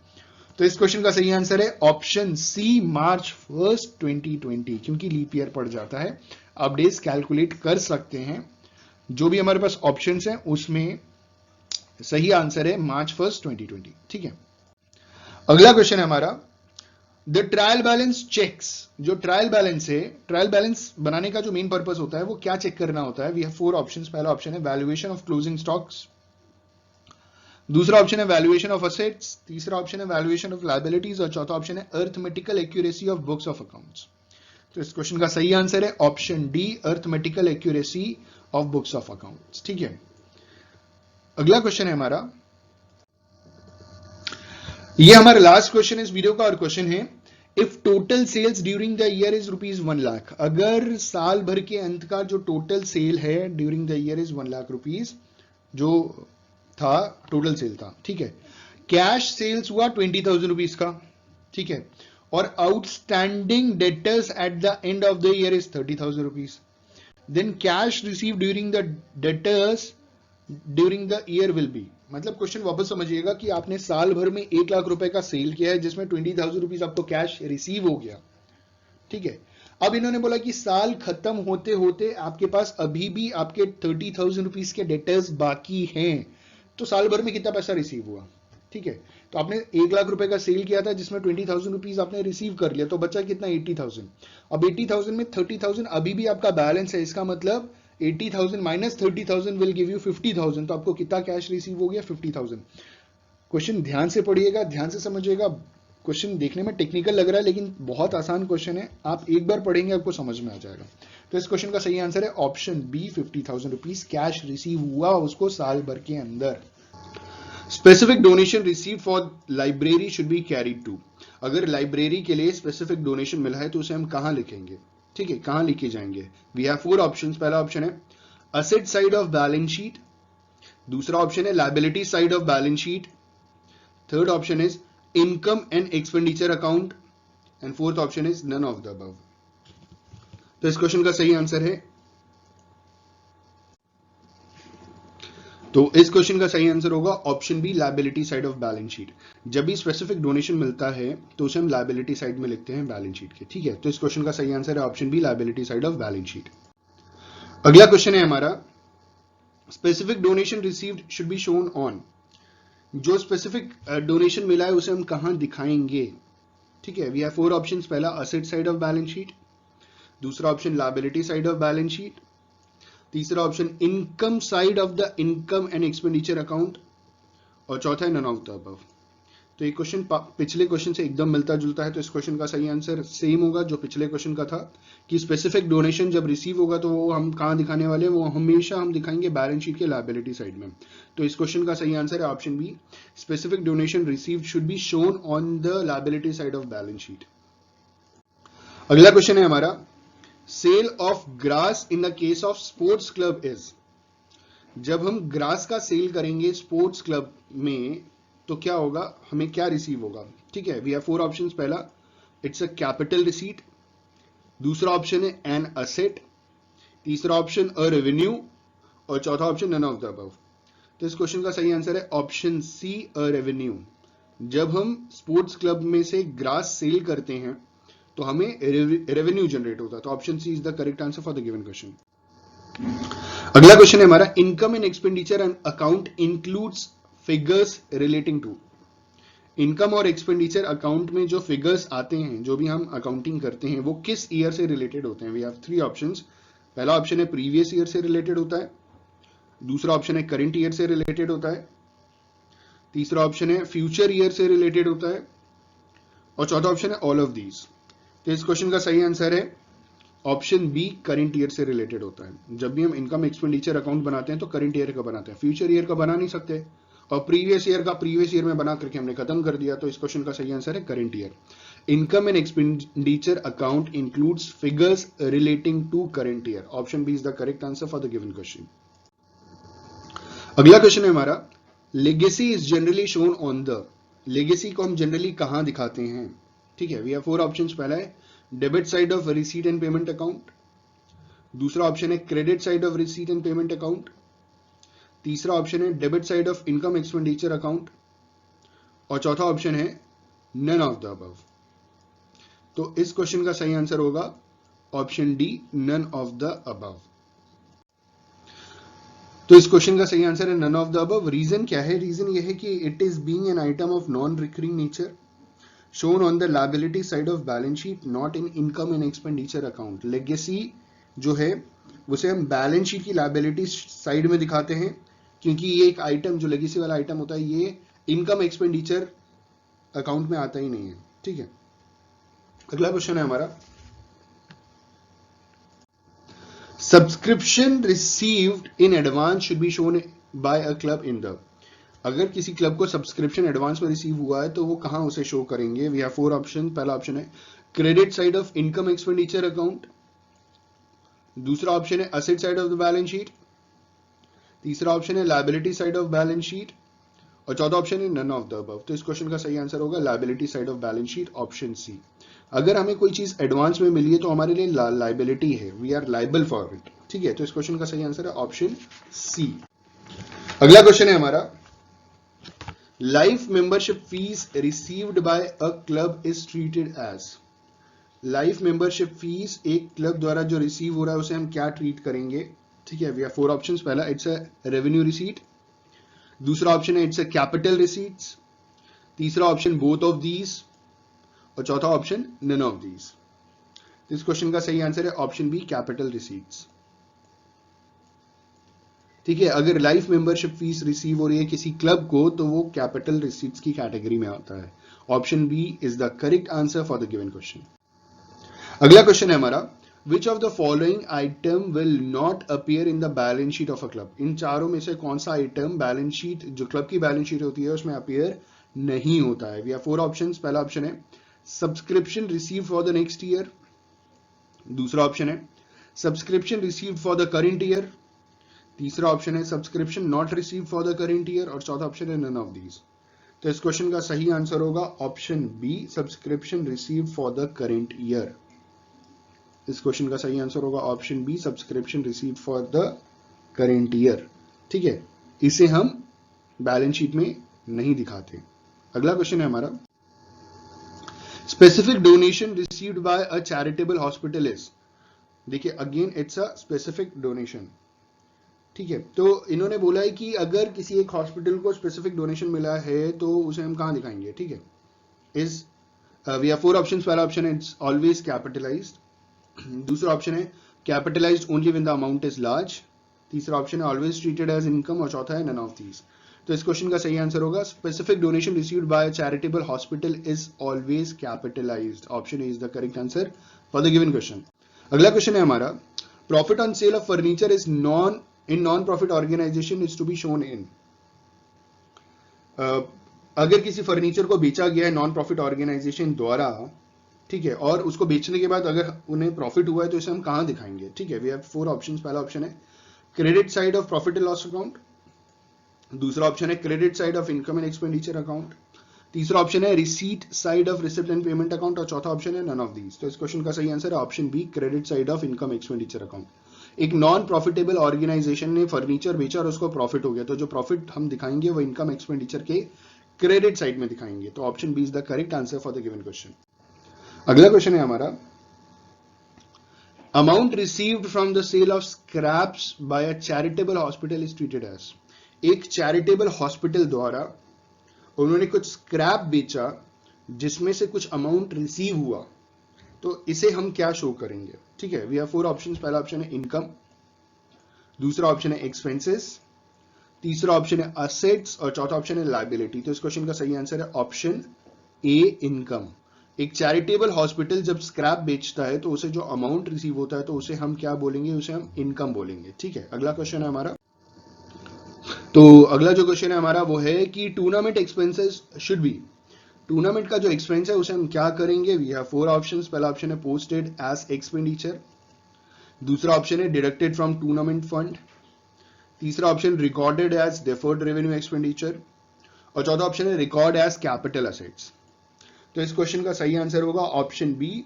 तो इस क्वेश्चन का सही आंसर है ऑप्शन सी मार्च 1 2020, क्योंकि लीप ईयर पड़ जाता है। आप डेज कैलकुलेट कर सकते हैं, जो भी हमारे पास ऑप्शंस हैं उसमें सही आंसर है मार्च 1 2020, ठीक है। अगला क्वेश्चन है हमारा द ट्रायल बैलेंस चेक्स। जो ट्रायल बैलेंस है, ट्रायल बैलेंस बनाने का जो मेन पर्पस होता है वो क्या चेक करना होता है। We have 4 options. पहला ऑप्शन है वैल्यूएशन ऑफ क्लोजिंग स्टॉक्स, दूसरा ऑप्शन है वैल्यूएशन ऑफ असेट्स, तीसरा ऑप्शन है वैल्यूएशन ऑफ लायबिलिटीज और चौथा ऑप्शन है arithmetical accuracy of books of accounts. तो इस क्वेश्चन का सही आंसर है option D arithmetical accuracy of books of accounts, ठीक है। अगला क्वेश्चन है हमारा, ये हमारा लास्ट क्वेश्चन इस वीडियो का, और क्वेश्चन है if total sales during the year is ₹1 lakh. अगर साल भर के अंत का जो टोटल सेल है during the year is 1 lakh rupees, जो था टोटल सेल था, ठीक है। कैश सेल्स हुआ 20,000 रुपीज का, ठीक है, और outstanding debtors at the end of the year is 30,000 rupees. Then cash receive during the debtors during the year will be. मतलब क्वेश्चन वापस समझिएगा कि आपने साल भर में 1 लाख रुपए का सेल किया है, जिसमें 20,000 रुपीज आपको कैश रिसीव हो गया, ठीक है। अब इन्होंने बोला कि साल खत्म होते होते आपके पास अभी भी आपके 30,000 रुपीज के डेटर्स बाकी हैं, तो साल भर में कितना पैसा रिसीव हुआ, ठीक है। तो आपने 1 लाख रुपए का सेल किया था जिसमें 20,000 रुपीज आपने रिसीव कर लिया, तो बचा कितना 80,000। अब 80,000 में 30,000 अभी भी आपका बैलेंस है, इसका मतलब 80,000 माइनस 30,000 विल गिव यू 50,000। तो आपको कितना कैश रिसीव हो गया 50,000। क्वेश्चन ध्यान से पढ़िएगा, ध्यान से समझिएगा। क्वेश्चन देखने में टेक्निकल लग रहा है लेकिन बहुत आसान क्वेश्चन है, आप एक बार पढ़ेंगे आपको समझ में आ जाएगा। तो इस क्वेश्चन का सही आंसर है option B 50,000 rupees cash receive हुआ उसको साल भर के अंदर। Specific donation receive for library should be carried to. अगर लाइब्रेरी के लिए स्पेसिफिक डोनेशन मिला है तो उसे हम कहां लिखेंगे, ठीक है, कहां लिखे जाएंगे। We have 4 options. पहला ऑप्शन है asset side of balance sheet, दूसरा ऑप्शन है liability side of balance sheet, third option is income and expenditure account, and fourth option is none of the above. तो इस क्वेश्चन का सही answer है, तो इस क्वेश्चन का सही आंसर होगा option B liability side of balance sheet. जब भी स्पेसिफिक डोनेशन मिलता है तो उसे हम लायबिलिटी साइड में लिखते हैं बैलेंस शीट के, ठीक है। तो इस क्वेश्चन का सही आंसर है option B liability side of balance sheet. अगला क्वेश्चन है हमारा specific donation received should be shown on. जो स्पेसिफिक डोनेशन मिला है उसे हम कहां दिखाएंगे, ठीक है। We have 4 options. पहला asset side of balance sheet, दूसरा option liability side of balance sheet, तीसरा option income side of the income and expenditure account, और चौथा है नन ऑफ द अबव। तो ये क्वेश्चन पिछले क्वेश्चन से एकदम मिलता जुलता है, तो इस क्वेश्चन का सही आंसर सेम होगा जो पिछले क्वेश्चन का था, कि स्पेसिफिक डोनेशन जब रिसीव होगा तो वो हम कहां दिखाने वाले हैं, वो हमेशा हम दिखाएंगे बैलेंस शीट के लायबिलिटी साइड में। तो इस क्वेश्चन का सही आंसर है option B specific donation received should be shown on the liability side of balance sheet. अगला क्वेश्चन है हमारा sale of grass in the case of sports club is. जब हम ग्रास का सेल करेंगे स्पोर्ट्स क्लब में तो क्या होगा, हमें क्या रिसीव होगा, ठीक है। We have 4 options. पहला इट्स अ कैपिटल रिसीट, दूसरा ऑप्शन है एन असेट, तीसरा ऑप्शन अ रेवेन्यू, और चौथा option none of the above. तो इस क्वेश्चन का सही आंसर है ऑप्शन सी अ रेवेन्यू। जब हम स्पोर्ट्स क्लब में से ग्रास सेल करते हैं तो हमें रेवेन्यू जनरेट होता है। तो option C is the correct answer for the given question. अगला क्वेश्चन है हमारा, income and expenditure and account includes figures relating to. Income और एक्सपेंडिचर अकाउंट में जो फिगर्स आते हैं, जो भी हम अकाउंटिंग करते हैं, वो किस ईयर से रिलेटेड होते हैं? We have three options. पहला ऑप्शन है प्रीवियस ईयर से रिलेटेड होता है, दूसरा ऑप्शन है करंट ईयर से रिलेटेड होता है, तीसरा ऑप्शन है फ्यूचर ईयर से रिलेटेड होता है, और चौथा ऑप्शन है ऑल ऑफ दीज। तो इस क्वेश्चन का सही आंसर है ऑप्शन बी, करंट ईयर से रिलेटेड होता है। जब भी हम इनकम एक्सपेंडिचर अकाउंट बनाते हैं तो करंट ईयर का बनाते हैं, फ्यूचर ईयर का बना नहीं सकते, और प्रीवियस ईयर का प्रीवियस ईयर में बना करके हमने खत्म कर दिया। तो इस क्वेश्चन का सही आंसर है current year. Income and expenditure account includes figures relating to current year. Option B is the correct answer for the given question. अगला क्वेश्चन है हमारा, legacy is generally shown on the. Legacy को हम generally कहां दिखाते हैं? ठीक है, वी हैव फोर ऑप्शंस। पहला है debit side of receipt and payment account, दूसरा ऑप्शन है credit side of receipt and payment account, तीसरा ऑप्शन है debit side of income expenditure account, और चौथा ऑप्शन है नन ऑफ द अबव। तो इस क्वेश्चन का सही आंसर होगा option D, none of the above. तो इस क्वेश्चन का सही आंसर है none of the above. Reason क्या है? रीजन यह है कि it is being an item of non recurring nature shown on the liability side of balance sheet, not in income and expenditure account. Legacy जो है उसे हम बैलेंस शीट की लायबिलिटी साइड में दिखाते हैं, क्योंकि ये एक आइटम, जो लेगेसी वाला आइटम होता है, ये इनकम एक्सपेंडिचर अकाउंट में आता ही नहीं है। ठीक है, अगला क्वेश्चन है हमारा, subscription received in advance should be shown by a club in the. अगर किसी क्लब को सब्सक्रिप्शन एडवांस में रिसीव हुआ है तो वो कहां उसे शो करेंगे? We have four option. पहला ऑप्शन है credit side of income expenditure account, दूसरा ऑप्शन है asset side of the balance sheet, तीसरा ऑप्शन है liability side of balance sheet, और चौथा ऑप्शन है नन ऑफ द अबव। तो इस क्वेश्चन का सही आंसर होगा liability side of balance sheet, option C. अगर हमें कोई चीज एडवांस में मिली है तो हमारे लिए लायबिलिटी है, we are liable for it. ठीक है, तो इस क्वेश्चन का सही आंसर है ऑप्शन सी। अगला क्वेश्चन है हमारा, life membership fees received by a club is treated as. Life membership fees एक क्लब द्वारा जो रिसीव हो रहा है उसे हम क्या ट्रीट करेंगे? ठीक है, वी हैव फोर ऑप्शंस। पहला इट्स अ रेवेन्यू रिसीट, दूसरा ऑप्शन है इट्स अ कैपिटल रिसीट्स, तीसरा ऑप्शन बोथ ऑफ दीज, और चौथा ऑप्शन नन ऑफ दीज। इस क्वेश्चन का सही आंसर है ऑप्शन बी, कैपिटल रिसीट्स। ठीक है, अगर लाइफ मेंबरशिप फीस रिसीव हो रही है किसी क्लब को तो वो कैपिटल रिसीट्स की कैटेगरी में आता है। Option B is the correct answer for the given question. अगला क्वेश्चन है हमारा, which of the following item will not appear in the balance sheet of a club. इन चारों में से कौन सा आइटम बैलेंस शीट, जो क्लब की बैलेंस शीट होती है, उसमें अपीयर नहीं होता है? We have four options. पहला ऑप्शन है subscription receive for the next year, दूसरा ऑप्शन है subscription receive for the current year, तीसरा ऑप्शन है subscription not receive for the current year, और चौथा ऑप्शन है नन ऑफ दीज। तो इस क्वेश्चन का सही आंसर होगा option B, subscription receive for the current year. इस क्वेश्चन का सही आंसर होगा option B, subscription receive for the current year. ठीक है, इसे हम बैलेंस शीट में नहीं दिखाते। अगला क्वेश्चन है हमारा, specific donation received by a charitable hospital is. देखिए again it's a specific donation. ठीक है, तो इन्होंने बोला है कि अगर किसी एक हॉस्पिटल को स्पेसिफिक डोनेशन मिला है तो उसे हम कहां दिखाएंगे? ठीक है, is we have four options. पहला ऑप्शन है इट्स ऑलवेज कैपिटलाइज्ड, दूसरा ऑप्शन है capitalized only when the amount is large, तीसरा ऑप्शन है ऑलवेज ट्रीटेड एज इनकम, और चौथा है नन ऑफ दीज। तो इस क्वेश्चन का सही आंसर होगा specific donation received by a charitable hospital is always capitalized. Option A is the correct answer for the given question. अगला क्वेश्चन है हमारा, profit on sale of furniture is non in non profit organization is to be shown in. अगर किसी furniture को बेचा गया है non profit organisation द्वारा, ठीक है, और उसको बेचने के बाद अगर उन्हें प्रॉफिट हुआ है तो इसे हम कहां दिखाएंगे? ठीक है, वी हैव फोर ऑप्शंस। पहला ऑप्शन है credit side of profit and loss account, दूसरा ऑप्शन है credit side of income and expenditure account, तीसरा ऑप्शन है receipt side of receipt and payment account, और चौथा ऑप्शन है नन ऑफ दीज। तो इस क्वेश्चन का सही आंसर है option B, credit side of income expenditure account. एक नॉन प्रॉफिटेबल ऑर्गेनाइजेशन ने फर्नीचर बेचा और उसको प्रॉफिट हो गया, तो जो प्रॉफिट हम दिखाएंगे वो इनकम एक्सपेंडिचर के क्रेडिट साइड में दिखाएंगे। तो option B is the correct answer for the given question. अगला क्वेश्चन है हमारा, amount received from the sale of scraps by a charitable hospital is treated as. एक चैरिटेबल हॉस्पिटल द्वारा उन्होंने कुछ स्क्रैप बेचा जिसमें से कुछ अमाउंट रिसीव हुआ, तो इसे हम क्या शो करेंगे? ठीक है, वी हैव 4 ऑप्शंस। पहला ऑप्शन है इनकम, दूसरा ऑप्शन है एक्सपेंसेस, तीसरा ऑप्शन है असेट्स और चौथा ऑप्शन है लायबिलिटी। तो इस क्वेश्चन का सही आंसर है ऑप्शन ए, इनकम। एक चैरिटेबल हॉस्पिटल जब स्क्रैप बेचता है तो उसे जो अमाउंट रिसीव होता है तो उसे हम क्या बोलेंगे? उसे हम इनकम बोलेंगे। ठीक है, अगला क्वेश्चन है हमारा, तो अगला जो क्वेश्चन है हमारा वो है कि tournament expenses should be, tournament का जो एक्सपेंस है उसे हम क्या करेंगे? We have 4 options. पहला ऑप्शन है पोस्टेड एज एक्सपेंडिचर, दूसरा ऑप्शन है डिडक्टेड फ्रॉम टूर्नामेंट फंड, तीसरा option recorded as deferred revenue expenditure और चौथा ऑप्शन है रिकॉर्ड एज कैपिटल असेट्स। तो इस क्वेश्चन का सही आंसर होगा option B,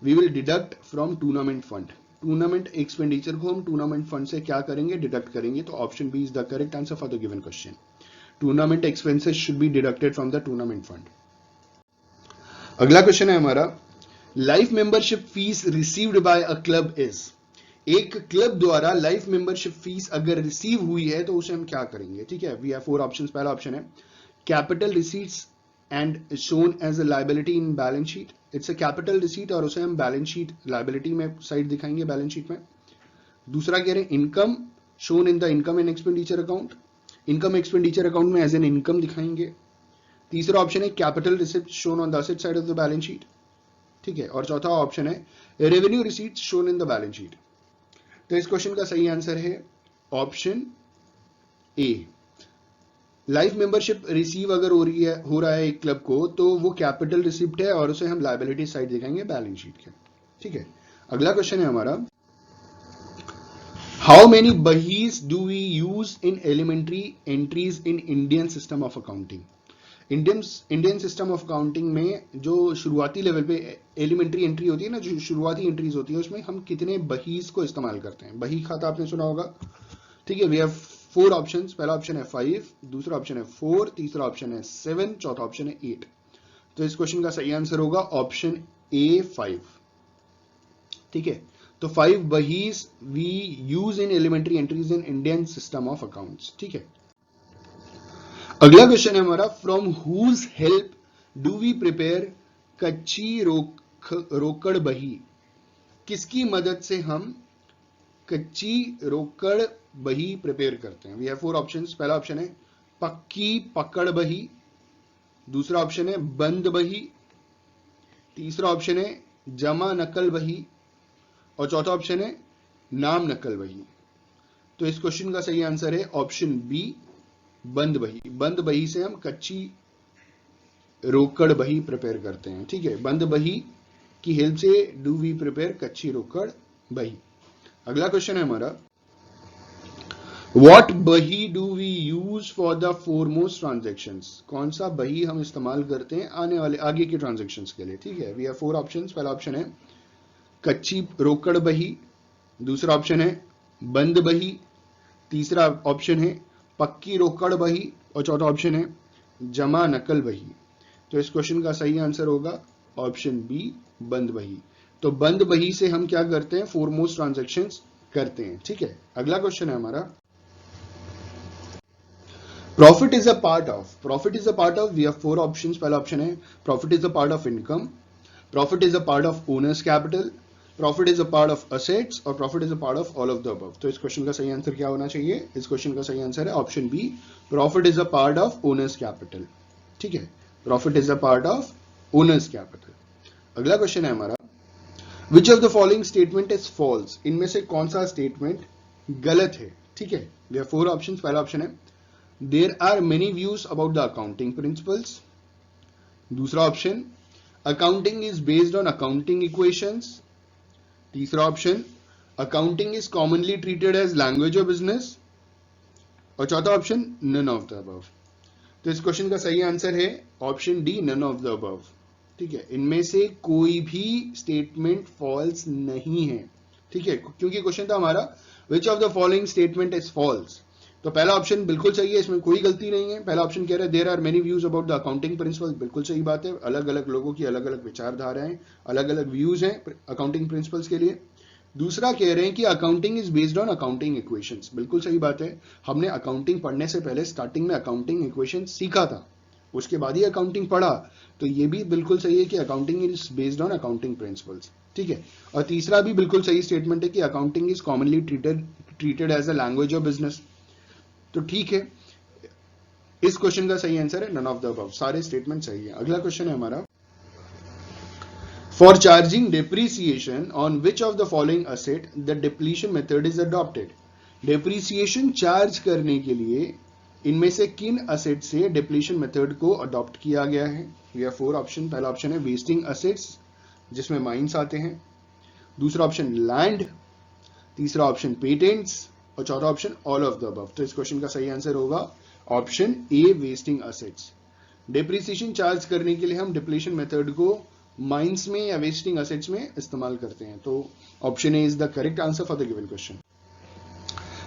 we will deduct from tournament fund. Tournament expenditure को हम टूर्नामेंट फंड से क्या करेंगे? डिडक्ट करेंगे। तो option B is the correct answer for the given question. Tournament expenses should be deducted from the tournament fund. अगला question है हमारा, life membership fees received by a club is. एक club द्वारा लाइफ मेंबरशिप फीस अगर receive हुई है तो उसे हम क्या करेंगे? ठीक है, वी हैव 4 ऑप्शंस। पहला ऑप्शन है capital receipts and shown as a liability in balance sheet. It's a capital receipt और उसे हम बैलेंस शीट लायबिलिटी में साइड दिखाएंगे, बैलेंस शीट में। दूसरा कह रहे हैं income shown in the income and expenditure account, income expenditure account में एज एन इनकम दिखाएंगे। तीसरा ऑप्शन है capital receipt shown on the asset side of the balance sheet. ठीक है, और चौथा ऑप्शन है revenue receipts shown in the balance sheet. तो इस क्वेश्चन का सही आंसर है ऑप्शन ए। लाइफ मेंबरशिप रिसीव अगर हो रहा है एक क्लब को तो वो कैपिटल रिसिप्ट है और उसे हम लायबिलिटी साइड दिखाएंगे बैलेंस शीट के। ठीक है, अगला क्वेश्चन है हमारा, हाउ मेनी बहीज do we use in elementary entries in Indian system of accounting. Indian system of accounting में जो शुरुआती लेवल पे एलिमेंट्री एंट्री होती है ना, जो शुरुआती एंट्रीज होती है, उसमें हम कितने बहीज को इस्तेमाल करते हैं? बही खाता आपने सुना होगा। ठीक है, वी हैव 4 ऑप्शंस। पहला ऑप्शन है 5, दूसरा ऑप्शन है 4, तीसरा ऑप्शन है 7, चौथा ऑप्शन है 8। तो इस क्वेश्चन का सही आंसर होगा ऑप्शन ए 5। ठीक है, तो 5 बहीज we use in elementary entries in Indian system of accounts. ठीक है, अगला क्वेश्चन है हमारा, from whose help do we prepare कच्ची रोकड़ बही। किसकी मदद से हम कच्ची रोकड़ बही प्रिपेयर करते हैं? We have 4 options. पहला ऑप्शन है पक्की पकड़ बही, दूसरा ऑप्शन है बंद बही, तीसरा ऑप्शन है जमा नकल बही और चौथा ऑप्शन है नाम नकल बही। तो इस क्वेश्चन का सही आंसर है ऑप्शन बी, बंद बही। बंद बही से हम कच्ची रोकड़ बही प्रिपेयर करते हैं। ठीक है, बंद बही की हेल्प से डू वी प्रिपेयर कच्ची रोकड़ बही। अगला क्वेश्चन है हमारा, व्हाट बही do we use for the foremost transactions. कौन सा बही हम इस्तेमाल करते हैं आगे के ट्रांजेक्शंस के लिए? ठीक है, वी हैव 4 ऑप्शंस। पहला ऑप्शन है कच्ची रोकड़ बही, दूसरा ऑप्शन है बंद बही, तीसरा ऑप्शन है पक्की रोकड़ बही और चौथा ऑप्शन है जमा नकल बही। तो इस क्वेश्चन का सही आंसर होगा ऑप्शन बी, बंद बही। तो बंद बही से हम क्या करते हैं? फोरमोस्ट ट्रांजैक्शंस करते हैं। ठीक है, अगला क्वेश्चन है हमारा, profit is a part of. Profit is a part of, we have 4 options. पहला ऑप्शन है profit is a part of income, profit is a part of owner's capital, profit is a part of assets और profit is a part of all of the above. तो इस question का सही answer क्या होना चाहिए? इस क्वेश्चन का सही आंसर है option B, profit is a part of owner's capital. ठीक है, profit is a part of owner's capital. अगला क्वेश्चन है हमारा, which of the following statement is false. इनमें से कौन सा स्टेटमेंट गलत है? ठीक है, वी हैव 4 ऑप्शंस। पहला ऑप्शन है there are many views about the accounting principles, दूसरा option accounting is based on accounting equations, तीसरा option accounting is commonly treated as language of business और चौथा option none of the above. तो इस question का सही answer है option D, none of the above. ठीक है, इनमें से कोई भी स्टेटमेंट फॉल्स नहीं है। ठीक है, क्योंकि क्वेश्चन था हमारा which of the following statement is false. तो पहला ऑप्शन बिल्कुल सही है, इसमें कोई गलती नहीं है। पहला ऑप्शन कह रहा है there are many views about the accounting principle, बिल्कुल सही बात है। अलग अलग लोगों की अलग अलग विचारधाराएं, अलग अलग व्यूज हैं अकाउंटिंग प्रिंसिपल्स के लिए। दूसरा कह रहे हैं कि accounting is based on accounting equations, बिल्कुल सही बात है। हमने अकाउंटिंग पढ़ने से पहले स्टार्टिंग में अकाउंटिंग इक्वेशन सीखा था, उसके बाद ही अकाउंटिंग पढ़ा, तो ये भी बिल्कुल सही है कि accounting is based on accounting principles, ठीक है। और तीसरा भी बिल्कुल सही स्टेटमेंट है कि accounting is commonly treated as a language of business, तो ठीक है। इस क्वेश्चन का सही आंसर है नन ऑफ द अबव, सारे स्टेटमेंट सही है। अगला क्वेश्चन है हमारा, for charging depreciation on which of the following asset the depletion method is adopted. Depreciation charge करने के लिए इनमें से किन असेट से डिप्लीशन मेथड को अडॉप्ट किया गया है। We have 4 option. पहला ऑप्शन है वेस्टिंग असेट्स, जिसमें माइंस आते हैं। दूसरा ऑप्शन लैंड, तीसरा ऑप्शन पेटेंट्स, और चौथा option all of the above. तो इस क्वेश्चन का सही आंसर होगा option A, wasting assets. Depreciation charge करने के लिए हम डिप्लीशन मेथड को माइंस में या वेस्टिंग असेट्स में इस्तेमाल करते हैं, तो option A is the correct answer for the given question.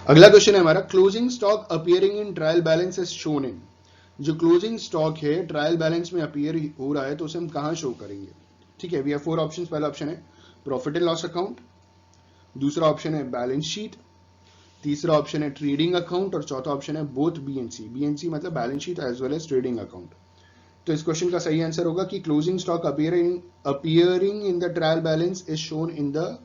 अगला क्वेश्चन है हमारा, closing stock appearing in trial balance is shown इन। जो क्लोजिंग स्टॉक है ट्रायल बैलेंस में अपीयर हो रहा है, तो उसे हम कहां शो करेंगे, ठीक है। We have 4 options. पहला ऑप्शन है प्रॉफिट एंड लॉस अकाउंट, दूसरा ऑप्शन है बैलेंस शीट, तीसरा ऑप्शन है ट्रेडिंग अकाउंट, और चौथा ऑप्शन है बोथ बीएनसी। बीएनसी मतलब balance sheet as well as trading account. तो इस क्वेश्चन का सही आंसर होगा कि closing stock appearing in the trial balance is shown in the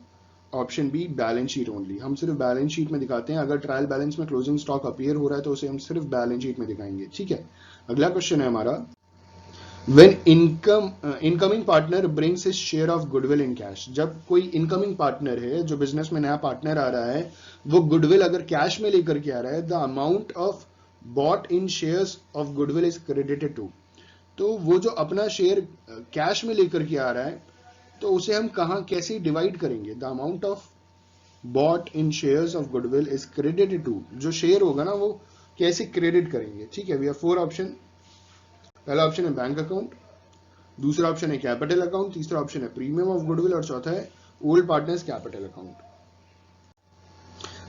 option B, balance sheet only. हम सिर्फ बैलेंस शीट में दिखाते हैं, अगर ट्रायल बैलेंस में क्लोजिंग स्टॉक अपीयर हो रहा है तो उसे हम सिर्फ बैलेंस शीट में दिखाएंगे, ठीक है। अगला क्वेश्चन है हमारा, When incoming partner brings his share of goodwill in cash। जब कोई इनकमिंग पार्टनर है, जो बिजनेस में नया पार्टनर आ रहा है, वो गुडविल अगर कैश में लेकर के आ रहा है, the amount of bought in shares of goodwill is credited to. तो वो जो अपना शेयर कैश में लेकर के आ रहा है, तो उसे हम कहां कैसे डिवाइड करेंगे। The amount of bought in shares of goodwill is credited to, जो शेयर होगा ना वो कैसे क्रेडिट करेंगे, ठीक है। We have 4 option. पहला ऑप्शन है बैंक अकाउंट, दूसरा ऑप्शन है कैपिटल अकाउंट, तीसरा ऑप्शन है प्रीमियम ऑफ गुडविल, और चौथा है ओल्ड पार्टनर्स कैपिटल अकाउंट।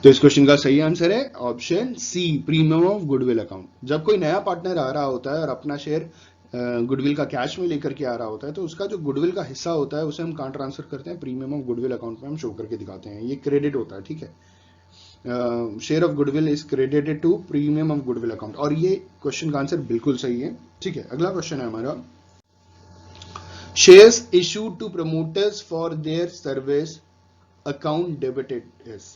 तो इस क्वेश्चन का सही आंसर है option C, premium of goodwill account. जब कोई नया पार्टनर आ रहा होता है और अपना शेयर गुडविल का कैश में लेकर के आ रहा होता है, तो उसका जो गुडविल का हिस्सा होता है उसे हम कहां ट्रांसफर करते हैं, प्रीमियम ऑफ गुडविल अकाउंट में हम शो करके दिखाते हैं, ये क्रेडिट होता है, ठीक है। Share of goodwill is credited to premium of goodwill account, और ये क्वेश्चन का आंसर बिल्कुल सही है, ठीक है। अगला क्वेश्चन है हमारा, shares issued to promoters for their service account debited is.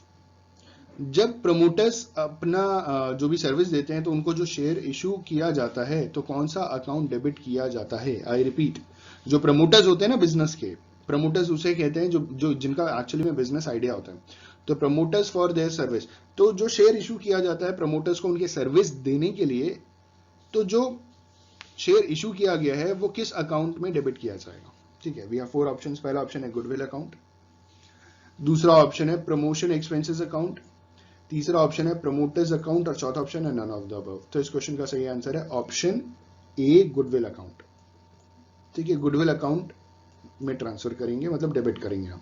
जब प्रमोटर्स अपना जो भी सर्विस देते हैं, तो उनको जो शेयर इशू किया जाता है, तो कौन सा अकाउंट डेबिट किया जाता है। आई रिपीट, जो प्रमोटर्स होते हैं ना बिजनेस के, प्रमोटर्स उसे कहते हैं जो जिनका एक्चुअली में बिजनेस आइडिया होता है, तो प्रमोटर्स फॉर देयर सर्विस। तो जो शेयर इशू किया जाता है प्रमोटर्स को उनके सर्विस देने के लिए, तो जो शेयर इशू किया गया है वो किस अकाउंट में डेबिट किया जाएगा, ठीक है। We have 4 options. पहला ऑप्शन है गुडविल अकाउंट, दूसरा ऑप्शन है प्रमोशन एक्सपेंसेस अकाउंट, तीसरा ऑप्शन है प्रमोटर्स अकाउंट, और चौथा ऑप्शन है नन ऑफ द अबव। तो इस क्वेश्चन का सही आंसर है ऑप्शन ए, गुडविल अकाउंट, ठीक है। गुडविल अकाउंट में ट्रांसफर करेंगे, मतलब डेबिट करेंगे हम।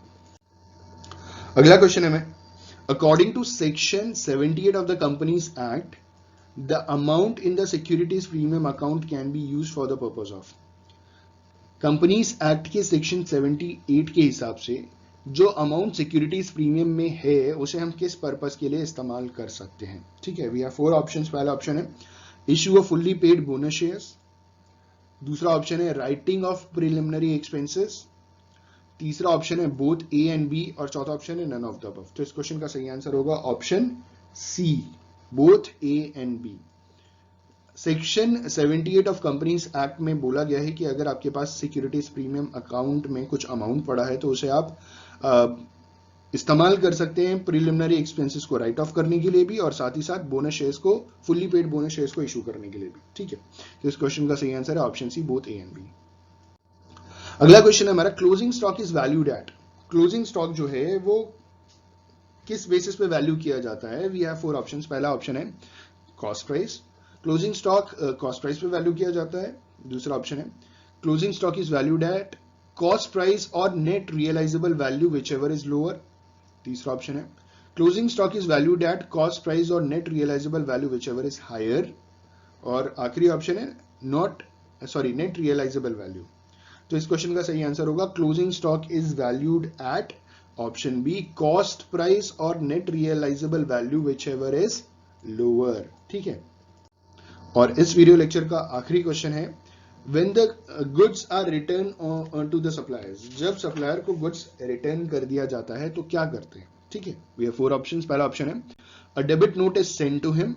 अगला क्वेश्चन है मैं, according to section 78 of the companies act, the amount in the securities premium account can be used for the purpose of. Companies act के सेक्शन 78 के हिसाब से जो अमाउंट सिक्योरिटीज प्रीमियम में है, उसे हम किस पर्पस के लिए इस्तेमाल कर सकते हैं, ठीक है। We have 4 options. पहला ऑप्शन है issue of fully paid bonus shares, दूसरा ऑप्शन है राइटिंग ऑफ प्रिलिमिनरी एक्सपेंसेस, तीसरा ऑप्शन है बोथ ए एंड बी, और चौथा ऑप्शन है नन ऑफ द अबव। तो इस क्वेश्चन का सही आंसर होगा option C, both A and B. Section 78 of companies act में बोला गया है कि अगर आपके पास सिक्योरिटीज प्रीमियम अकाउंट में कुछ अमाउंट पड़ा है, तो उसे आप इस्तेमाल कर सकते हैं प्रिलिमिनरी एक्सपेंसेस को राइट ऑफ करने के लिए भी, और साथ ही साथ बोनस शेयर्स को, फुल्ली पेड बोनस शेयर्स को इशू करने के लिए भी, ठीक है। तो इस क्वेश्चन का सही आंसर है option C, both A and B. अगला क्वेश्चन है हमारा, closing stock is valued at. Closing stock जो है वो किस बेसिस पे वैल्यू किया जाता है। We have 4 options. पहला ऑप्शन है cost price, closing stock cost price पे वैल्यू किया जाता है। दूसरा ऑप्शन है closing stock is valued at cost price और net realisable value whichever is lower. तीसरा ऑप्शन है closing stock is valued at cost price और net realisable value whichever is higher, और आखिरी ऑप्शन है net realisable value. तो इस question का सही आंसर होगा closing stock is valued at option B cost price और net realisable value whichever is lower. ठीक है, और इस वीडियो लेक्चर का आखिरी क्वेश्चन है when the goods are returned to the suppliers, जब सप्लायर को गुड्स रिटर्न कर दिया जाता है तो क्या करते हैं। ठीक है, we have 4 options। पहला ऑप्शन है a debit note is sent to him,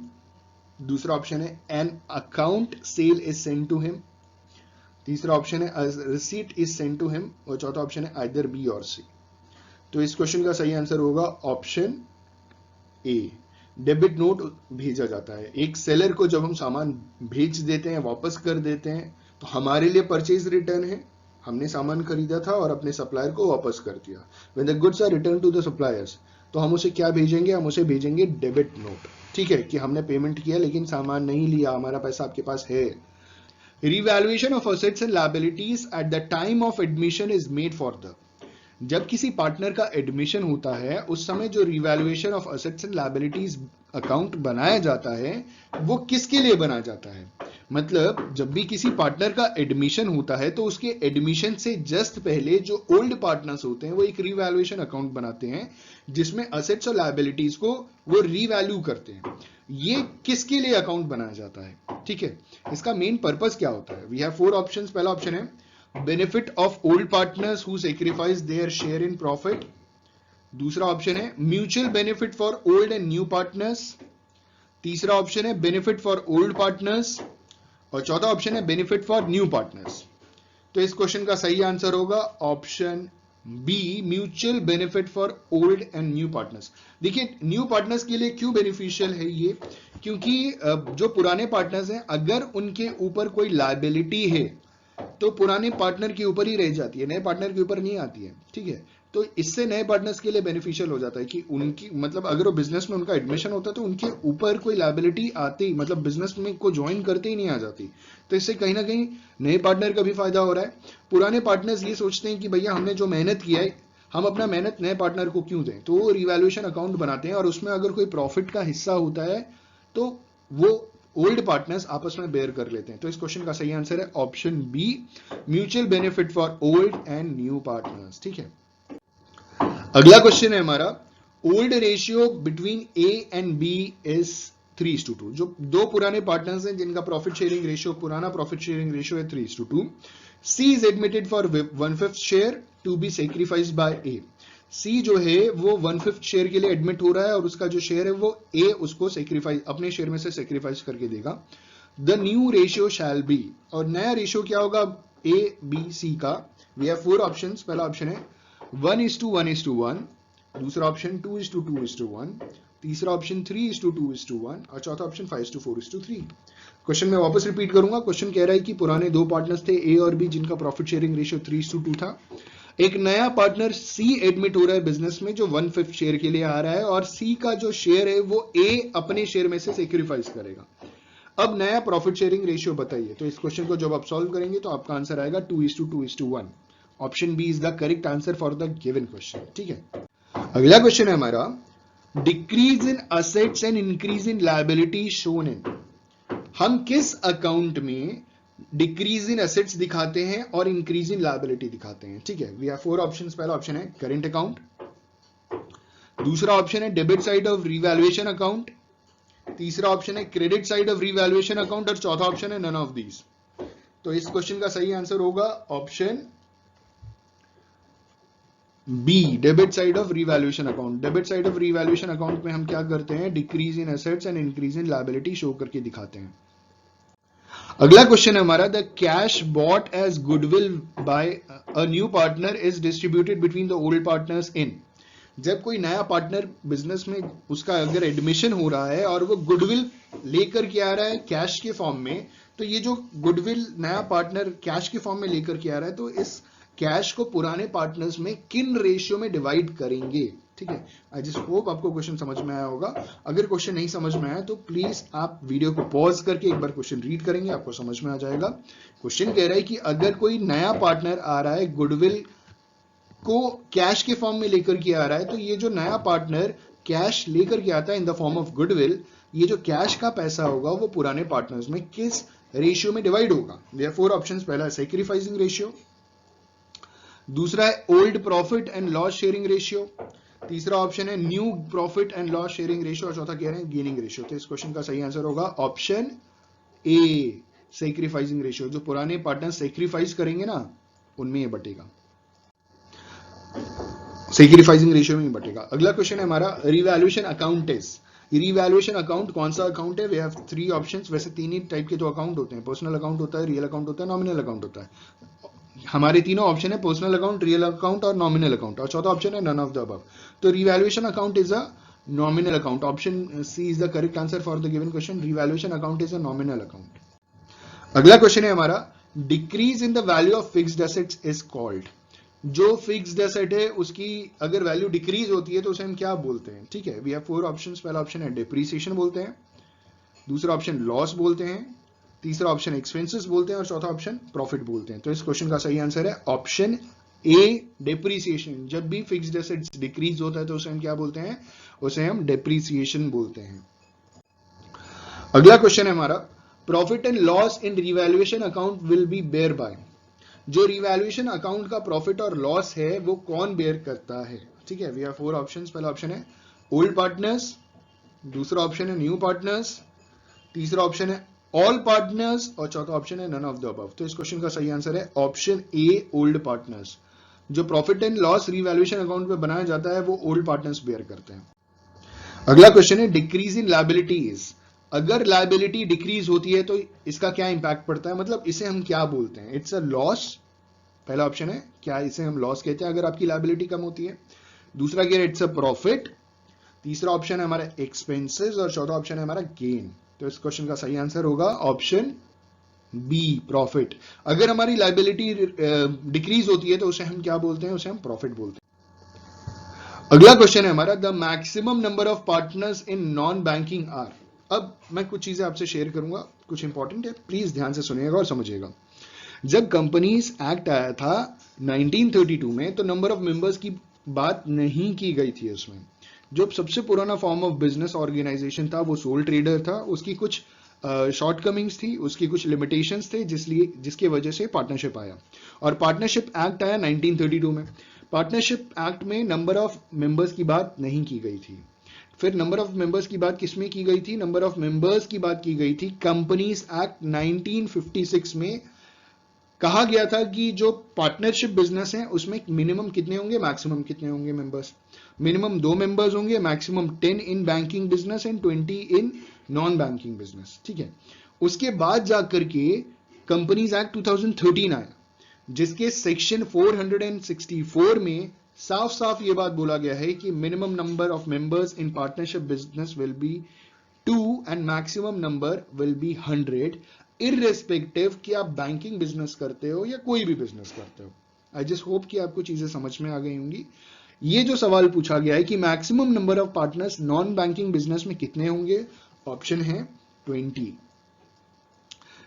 दूसरा ऑप्शन है an account sale is sent to him, तीसरा ऑप्शन है a receipt is sent to him, और चौथा ऑप्शन है either B or C। तो इस क्वेश्चन का सही आंसर होगा ऑप्शन ए, डेबिट नोट भेजा जाता है। एक सेलर को जब हम सामान भेज देते हैं, वापस कर देते हैं, तो हमारे लिए परचेज रिटर्न है, हमने सामान खरीदा था और अपने सप्लायर को वापस कर दिया। When the goods are return to the suppliers, तो हम उसे क्या भेजेंगे, हम उसे भेजेंगे डेबिट नोट। ठीक है, कि हमने पेमेंट किया लेकिन सामान नहीं लिया, हमारा पैसा आपके पास है। Revaluation of assets and liabilities eight the time of admission is made for the, जब किसी पार्टनर का एडमिशन होता है उस समय जो revaluation of assets and liabilities account बनाया जाता है वो किसके लिए बनाया जाता है। मतलब जब भी किसी पार्टनर का एडमिशन होता है तो उसके एडमिशन से जस्ट पहले जो ओल्ड पार्टनर्स होते हैं वो एक रिवैल्यूएशन अकाउंट बनाते हैं जिसमें असेट्स और लायबिलिटीज को वो रिवैल्यू करते हैं। ये किसके लिए अकाउंट बनाया जाता है। ठीक है, इसका मेन पर्पस क्या होता है। We have 4 options. पहला ऑप्शन है benefit of old partners who sacrifice their share in profit, दूसरा ऑप्शन है mutual benefit for old and new partners, तीसरा ऑप्शन है बेनिफिट फॉर ओल्ड पार्टनर्स, और चौथा ऑप्शन है बेनिफिट फॉर न्यू पार्टनर्स। तो इस क्वेश्चन का सही आंसर होगा option B, mutual benefit for old and new partners. देखिए न्यू पार्टनर्स के लिए क्यों बेनिफिशियल है ये, क्योंकि जो पुराने पार्टनर्स हैं अगर उनके ऊपर कोई लायबिलिटी है तो पुराने पार्टनर के ऊपर ही रह जाती है, नए पार्टनर के ऊपर नहीं आती है। ठीक है, तो इससे नए पार्टनर्स के लिए बेनिफिशियल हो जाता है कि उनकी मतलब अगर वो बिजनेस में उनका एडमिशन होता है तो उनके ऊपर कोई लायबिलिटी आती ही मतलब बिजनेस में को ज्वाइन करते ही नहीं आ जाती। तो इससे कहीं ना कहीं नए पार्टनर का भी फायदा हो रहा है। पुराने पार्टनर्स ये सोचते हैं कि भैया हमने जो मेहनत किया है हम अपना मेहनत नए पार्टनर को क्यों दें, तो वो रिवैल्यूएशन अकाउंट बनाते हैं और उसमें अगर कोई प्रॉफिट का हिस्सा होता है तो वो ओल्ड पार्टनर्स आपस में बेयर कर लेते हैं। तो इस क्वेश्चन का सही आंसर है option B, mutual benefit for old and new partners. ठीक है, अगला क्वेश्चन है हमारा old ratio between A and B is 3:2। जो दो पुराने पार्टनर्स हैं जिनका प्रॉफिट शेयरिंग रेशियो, पुराना प्रॉफिट शेयरिंग रेशियो है 3:2। C is admitted for 1/5 share to be sacrificed by A. C जो है वो 1/5 शेयर के लिए एडमिट हो रहा है और उसका जो शेयर है वो ए उसको सेक्रीफाइस अपने शेयर में से सेक्रीफाइस करके देगा। The new ratio shall be, और नया रेशियो क्या होगा ए बी सी का। We have 4 options. पहला ऑप्शन है 1:1:1, दूसरा ऑप्शन 2:2:1, तीसरा ऑप्शन 3:2:1 और चौथा ऑप्शन 5:4:3। क्वेश्चन मैं वापस रिपीट करूंगा। क्वेश्चन कह रहा है कि पुराने दो पार्टनर्स थे ए और बी जिनका प्रॉफिट शेयरिंग रेशियो 3:2 था। एक नया पार्टनर सी एडमिट हो रहा है बिजनेस में जो 1/5 शेयर के लिए आ रहा है और सी का जो शेयर है वो ए अपने शेयर में से सेक्रीफाइस करेगा। अब नया प्रॉफिट शेयरिंग रेशियो बताइए। तो इस क्वेश्चन को जब आप सॉल्व करेंगे तो आपका आंसर आएगा 2:2:1। Option B is the correct answer for the given question. ठीक है, अगला क्वेश्चन है हमारा decrease in assets and increase in liability shown in. हम किस अकाउंट में डिक्रीज इन एसेट्स दिखाते हैं और इंक्रीज इन लायबिलिटी दिखाते हैं। ठीक है, वी हैव 4 ऑप्शंस। पहला ऑप्शन है करंट अकाउंट, दूसरा ऑप्शन है debit side of revaluation account, तीसरा ऑप्शन है credit side of revaluation account और चौथा ऑप्शन है नन ऑफ दीज। तो इस क्वेश्चन का सही आंसर होगा option B, debit side of revaluation account. Debit side of revaluation account में हम क्या करते हैं, decrease in assets and increase in liability show करके दिखाते हैं। अगला क्वेश्चन है हमारा the cash bought as goodwill by a new partner is distributed between the old partners in. जब कोई नया पार्टनर बिजनेस में उसका अगर एडमिशन हो रहा है और वो गुडविल लेकर के आ रहा है कैश के फॉर्म में, तो ये जो गुडविल नया पार्टनर कैश के फॉर्म में लेकर के आ रहा है तो इस कैश को पुराने पार्टनर्स में किन रेशियो में डिवाइड करेंगे। ठीक है, आई जस्ट होप आपको क्वेश्चन समझ में आया होगा। अगर क्वेश्चन नहीं समझ में आया तो प्लीज आप वीडियो को पॉज करके एक बार क्वेश्चन रीड करेंगे, आपको समझ में आ जाएगा। क्वेश्चन कह रहा है कि अगर कोई नया पार्टनर आ रहा है गुडविल को कैश के फॉर्म में लेकर के आ रहा है तो ये जो नया पार्टनर कैश लेकर के आता है in the form of goodwill, ये जो कैश का पैसा होगा वो पुराने पार्टनर्स में किस रेशियो में डिवाइड होगा? There 4 options. पहला है सैक्रिफाइसिंग रेशियो, दूसरा है old profit and loss sharing ratio, तीसरा ऑप्शन है new profit and loss sharing ratio, और चौथा कह रहे हैं गेनिंग रेशियो। तो इस क्वेश्चन का सही आंसर होगा ऑप्शन ए, सैक्रिफाइसिंग रेशियो। जो पुराने पार्टनर सैक्रिफाइस करेंगे ना, उनमें ये बटेगा, सैक्रिफाइसिंग रेशियो में बटेगा। अगला क्वेश्चन है हमारा revaluation account is. Revaluation account कौन सा अकाउंट है? We have 3 options. वैसे 3 ही टाइप के तो अकाउंट होते हैं, पर्सनल अकाउंट होता है, रियल अकाउंट होता है, नॉमिनल अकाउंट होता है। हमारे तीनों ऑप्शन है पर्सनल अकाउंट, रियल अकाउंट और नॉमिनल अकाउंट, और चौथा ऑप्शन है नन ऑफ द अबव। तो revaluation account is a nominal account. Option C is the correct answer for the given question. Revaluation account is a nominal account. अगला question है हमारा decrease in the value of fixed assets is called. जो fixed asset है उसकी अगर value decrease होती है तो उसे हम क्या बोलते हैं? ठीक है, वी हैव 4 ऑप्शंस। पहला ऑप्शन है डिप्रीसिएशन बोलते हैं, दूसरा ऑप्शन लॉस बोलते हैं, तीसरा ऑप्शन एक्सपेंसेस बोलते हैं, और चौथा ऑप्शन प्रॉफिट बोलते हैं। तो इस क्वेश्चन का सही आंसर है ऑप्शन ए, डिप्रीसिएशन। जब भी फिक्स्ड एसेट्स डिक्रीज होता है तो उसे हम क्या बोलते हैं? उसे हम डिप्रीसिएशन बोलते हैं। अगला क्वेश्चन है हमारा profit and loss in revaluation account will be bear by. जो रिवैल्यूएशन अकाउंट का प्रॉफिट और लॉस है वो कौन बेयर करता है? ठीक है, वी हैव 4 ऑप्शंस। पहला ऑप्शन है ओल्ड पार्टनर्स, दूसरा ऑप्शन है न्यू पार्टनर्स, तीसरा ऑप्शन है ऑल पार्टनर्स, और चौथा ऑप्शन है नन ऑफ द अबव। तो इस क्वेश्चन का सही आंसर है ऑप्शन ए, ओल्ड पार्टनर्स। जो profit and loss revaluation account में बनाया जाता है वो ओल्ड पार्टनर्स बेयर करते हैं। अगला क्वेश्चन है डिक्रीज इन लायबिलिटीज। अगर लायबिलिटी डिक्रीज होती है तो इसका क्या इंपैक्ट पड़ता है? मतलब इसे हम क्या बोलते हैं? It's a loss. पहला ऑप्शन है क्या इसे हम लॉस कहते हैं अगर आपकी लायबिलिटी कम होती है, दूसरा क्या है इट्स अ प्रॉफिट, तीसरा ऑप्शन है हमारा एक्सपेंसेस, और चौथा ऑप्शन है हमारा गेन। तो इस क्वेश्चन का सही आंसर होगा ऑप्शन बी, प्रॉफिट। अगर हमारी लायबिलिटी डिक्रीज होती है तो उसे हम क्या बोलते हैं? उसे हम प्रॉफिट बोलते हैं। अगला क्वेश्चन है हमारा the maximum number of partners in non banking are. अब मैं कुछ चीजें आपसे शेयर करूंगा, कुछ इंपॉर्टेंट है, प्लीज ध्यान से सुनिएगा और समझिएगा। जब कंपनीज एक्ट आया था 1932 में तो नंबर ऑफ मेंबर्स की बात नहीं की गई थी उसमें। जो सबसे पुराना फॉर्म ऑफ बिजनेस ऑर्गेनाइजेशन था वो सोल ट्रेडर था। उसकी कुछ शॉर्टकमिंग्स थी, उसकी कुछ लिमिटेशंस थे, जिसकी वजह से पार्टनरशिप आया, और पार्टनरशिप एक्ट आया 1932 में। पार्टनरशिप एक्ट में नंबर ऑफ मेंबर्स की बात नहीं की गई थी। फिर नंबर ऑफ मेंबर्स की बात किसमें की गई थी? नंबर ऑफ मेंबर्स की बात की गई थी कंपनीज एक्ट 1956 में। कहा गया था कि जो पार्टनरशिप बिजनेस है उसमें मिनिमम कितने होंगे, मैक्सिमम कितने होंगे मेंबर्स? मिनिमम 2 मेंबर्स होंगे, maximum 10 in banking business and 20 in non banking business. ठीक है, उसके बाद जाकर के कंपनीज एक्ट 2013 आया, जिसके सेक्शन 464 में साफ साफ ये बात बोला गया है कि minimum number of members in partnership business will be 2 and maximum number will be 100, irrespective कि आप बैंकिंग बिजनेस करते हो या कोई भी बिजनेस करते हो। आई जस्ट होप कि आपको चीजें समझ में आ गई होंगी। ये जो सवाल पूछा गया है कि maximum number of partners non banking business में कितने होंगे, ऑप्शन है 20।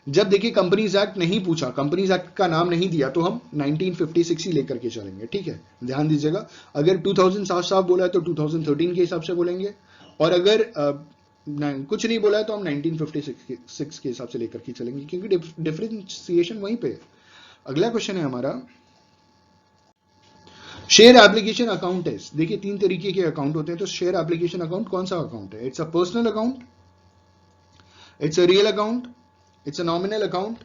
जब देखिए कंपनीज एक्ट नहीं पूछा, कंपनीज एक्ट का नाम नहीं दिया, तो हम 1956 ही लेकर के चलेंगे। ठीक है, ध्यान दीजिएगा। अगर 2000 साफ साफ बोला है तो 2013 के हिसाब से बोलेंगे, और अगर कुछ नहीं बोला है तो हम 1956 के हिसाब से लेकर के चलेंगे, क्योंकि डिफरेंशिएशन वहीं पे है। अगला क्वेश्चन है हमारा शेयर एप्लीकेशन अकाउंट है। देखिए 3 तरीके के अकाउंट होते हैं, तो शेयर एप्लीकेशन अकाउंट कौन सा अकाउंट है? It's a personal account, it's a real account, it's a nominal account,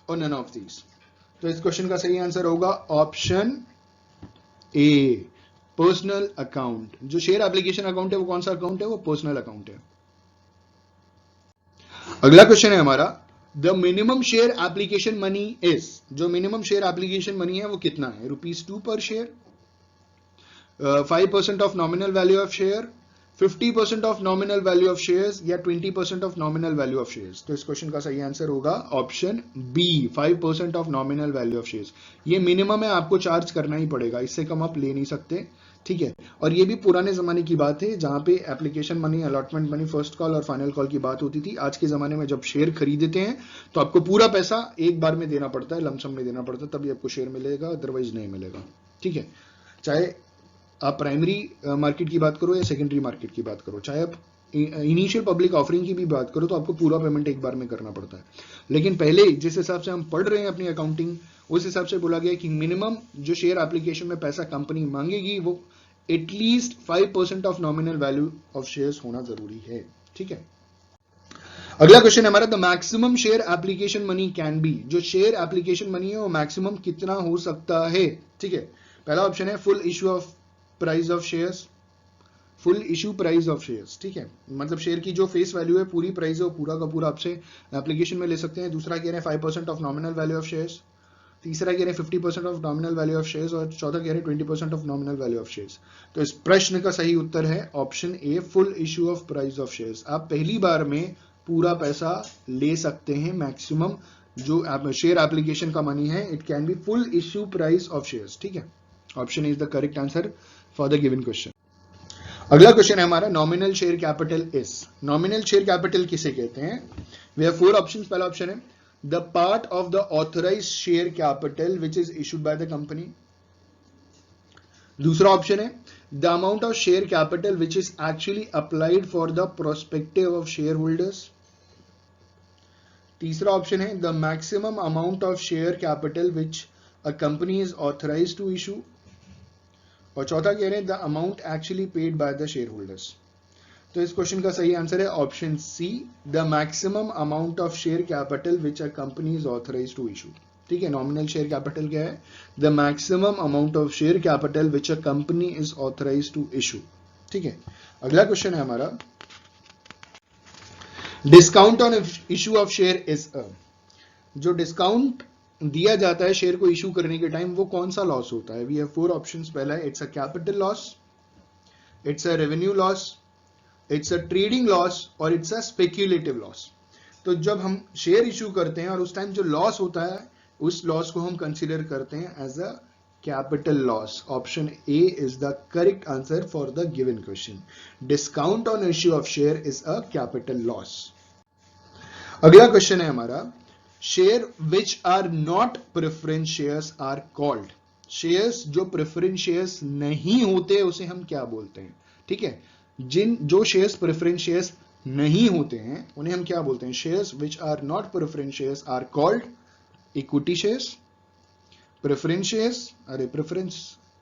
और नन ऑफ दीज। तो इस क्वेश्चन का सही आंसर होगा ऑप्शन ए, पर्सनल अकाउंट। जो शेयर एप्लीकेशन अकाउंट है वो कौन सा अकाउंट है? वो पर्सनल अकाउंट है। अगला क्वेश्चन है हमारा the minimum share application money is. जो मिनिमम शेयर एप्लीकेशन मनी है वो कितना है? ₹2 per share, 5% of nominal value of share, 50% of nominal value of shares, या 20% of nominal value of shares. तो इस क्वेश्चन का सही आंसर होगा option B, 5% of nominal value of shares. ये मिनिमम है, आपको चार्ज करना ही पड़ेगा, इससे कम आप ले नहीं सकते। ठीक है, और ये भी पुराने जमाने की बात है जहां पे application money, allotment money, first call और फाइनल कॉल की बात होती थी। आज के जमाने में जब शेयर खरीदते हैं तो आपको पूरा पैसा एक बार में देना पड़ता है, लमसम में देना पड़ता है, तभी आपको शेयर मिलेगा, अदरवाइज नहीं मिलेगा। ठीक है, चाहे आप प्राइमरी मार्केट की बात करो या सेकेंडरी मार्केट की बात करो, चाहे आप इनिशियल पब्लिक ऑफरिंग की भी बात करो, तो आपको पूरा पेमेंट एक बार में करना पड़ता है। लेकिन पहले जिस हिसाब से हम पढ़ रहे हैं अपनी अकाउंटिंग, उस हिसाब से बोला गया कि मिनिमम जो शेयर एप्लीकेशन में पैसा कंपनी मांगेगी वो at least 5% of nominal value of shares होना जरूरी है। ठीक है, अगला क्वेश्चन है हमारा, the maximum share application money can be, जो शेयर एप्लीकेशन मनी है वो मैक्सिमम कितना हो सकता है। ठीक है, पहला ऑप्शन है full issue of price of shares, full issue price of shares. ठीक है, मतलब शेयर की जो फेस वैल्यू है, पूरी प्राइस है, वो पूरा का पूरा आपसे एप्लीकेशन में ले सकते हैं। दूसरा कह रहे हैं 5% of nominal value of shares, तीसरा कह रहे हैं 50% of nominal value of shares, और चौथा कह रहे हैं 20% of nominal value of shares. तो इस प्रश्न का सही उत्तर है option A, full issue of price of shares. आप पहली बार में पूरा पैसा ले सकते हैं, मैक्सिमम जो शेयर एप्लीकेशन का मनी है, it can be full issue price of shares. ठीक है, option is the correct answer for the given question. अगला क्वेश्चन है हमारा, nominal share capital is, nominal share capital किसे कहते हैं। We have 4 options. पहला ऑप्शन है the part of the authorised share capital which is issued by the company. दूसरा option है the amount of share capital which is actually applied for the prospective of share holders. तीसरा option है the maximum amount of share capital which a company is authorised to issue. और चौथा कह रहे हैं the amount actually paid by the share holders. तो इस question का सही आंसर है option C, the maximum amount of share capital which a company is authorised to issue. ठीक है, नॉमिनल शेयर कैपिटल क्या है, the maximum amount of share capital which a company is authorised to issue. ठीक है, अगला question है हमारा, discount on issue of share is a, जो डिस्काउंट दिया जाता है शेयर को इशू करने के टाइम, वो कौन सा लॉस होता है। We have 4 options. पहला है it's a capital loss, it's a revenue loss, it's a trading loss, और इट्स अ स्पेक्यूलेटिव लॉस। तो जब हम शेयर इशू करते हैं और उस टाइम जो लॉस होता है, उस लॉस को हम कंसीडर करते हैं as a capital loss. Option A is the correct answer for the given question. Discount on issue of share is a capital loss. अगला क्वेश्चन है हमारा, share which are not preference shares are called. Shares जो preference shares नहीं होते उसे हम क्या बोलते हैं। ठीक है, जो शेयर्स प्रेफरेंस शेयर्स नहीं होते हैं उन्हें हम क्या बोलते हैं। Shares which are not preference shares are called equity shares, preference shares, अरे प्रेफरेंस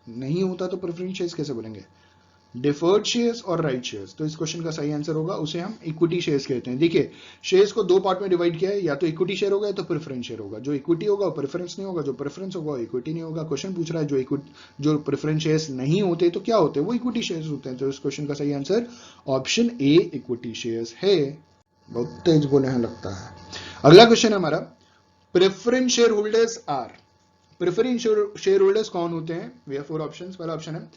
नहीं होता तो प्रेफरेंस शेयर्स कैसे बोलेंगे, डिफर्ड शेयर्स और राइट शेयर्स। तो इस क्वेश्चन का सही आंसर होगा, उसे हम इक्विटी शेयर्स कहते हैं। देखिए, शेयर्स को 2 पार्ट में डिवाइड किया है, या तो इक्विटी शेयर होगा या तो प्रेफरेंस शेयर होगा। जो इक्विटी होगा वो प्रेफरेंस नहीं होगा, जो प्रेफरेंस होगा वो इक्विटी नहीं होगा। क्वेश्चन पूछ रहा है जो प्रेफरेंस शेयर्स नहीं होते तो क्या होते हैं, वो इक्विटी शेयर्स होते हैं। तो इस क्वेश्चन का सही answer option A, equity shares है। बहुत तेज बोले हैं लगता है। अगला क्वेश्चन है हमारा, preference share holders are, preference share holders कौन होते हैं। We have 4 options. पहला ऑप्शन है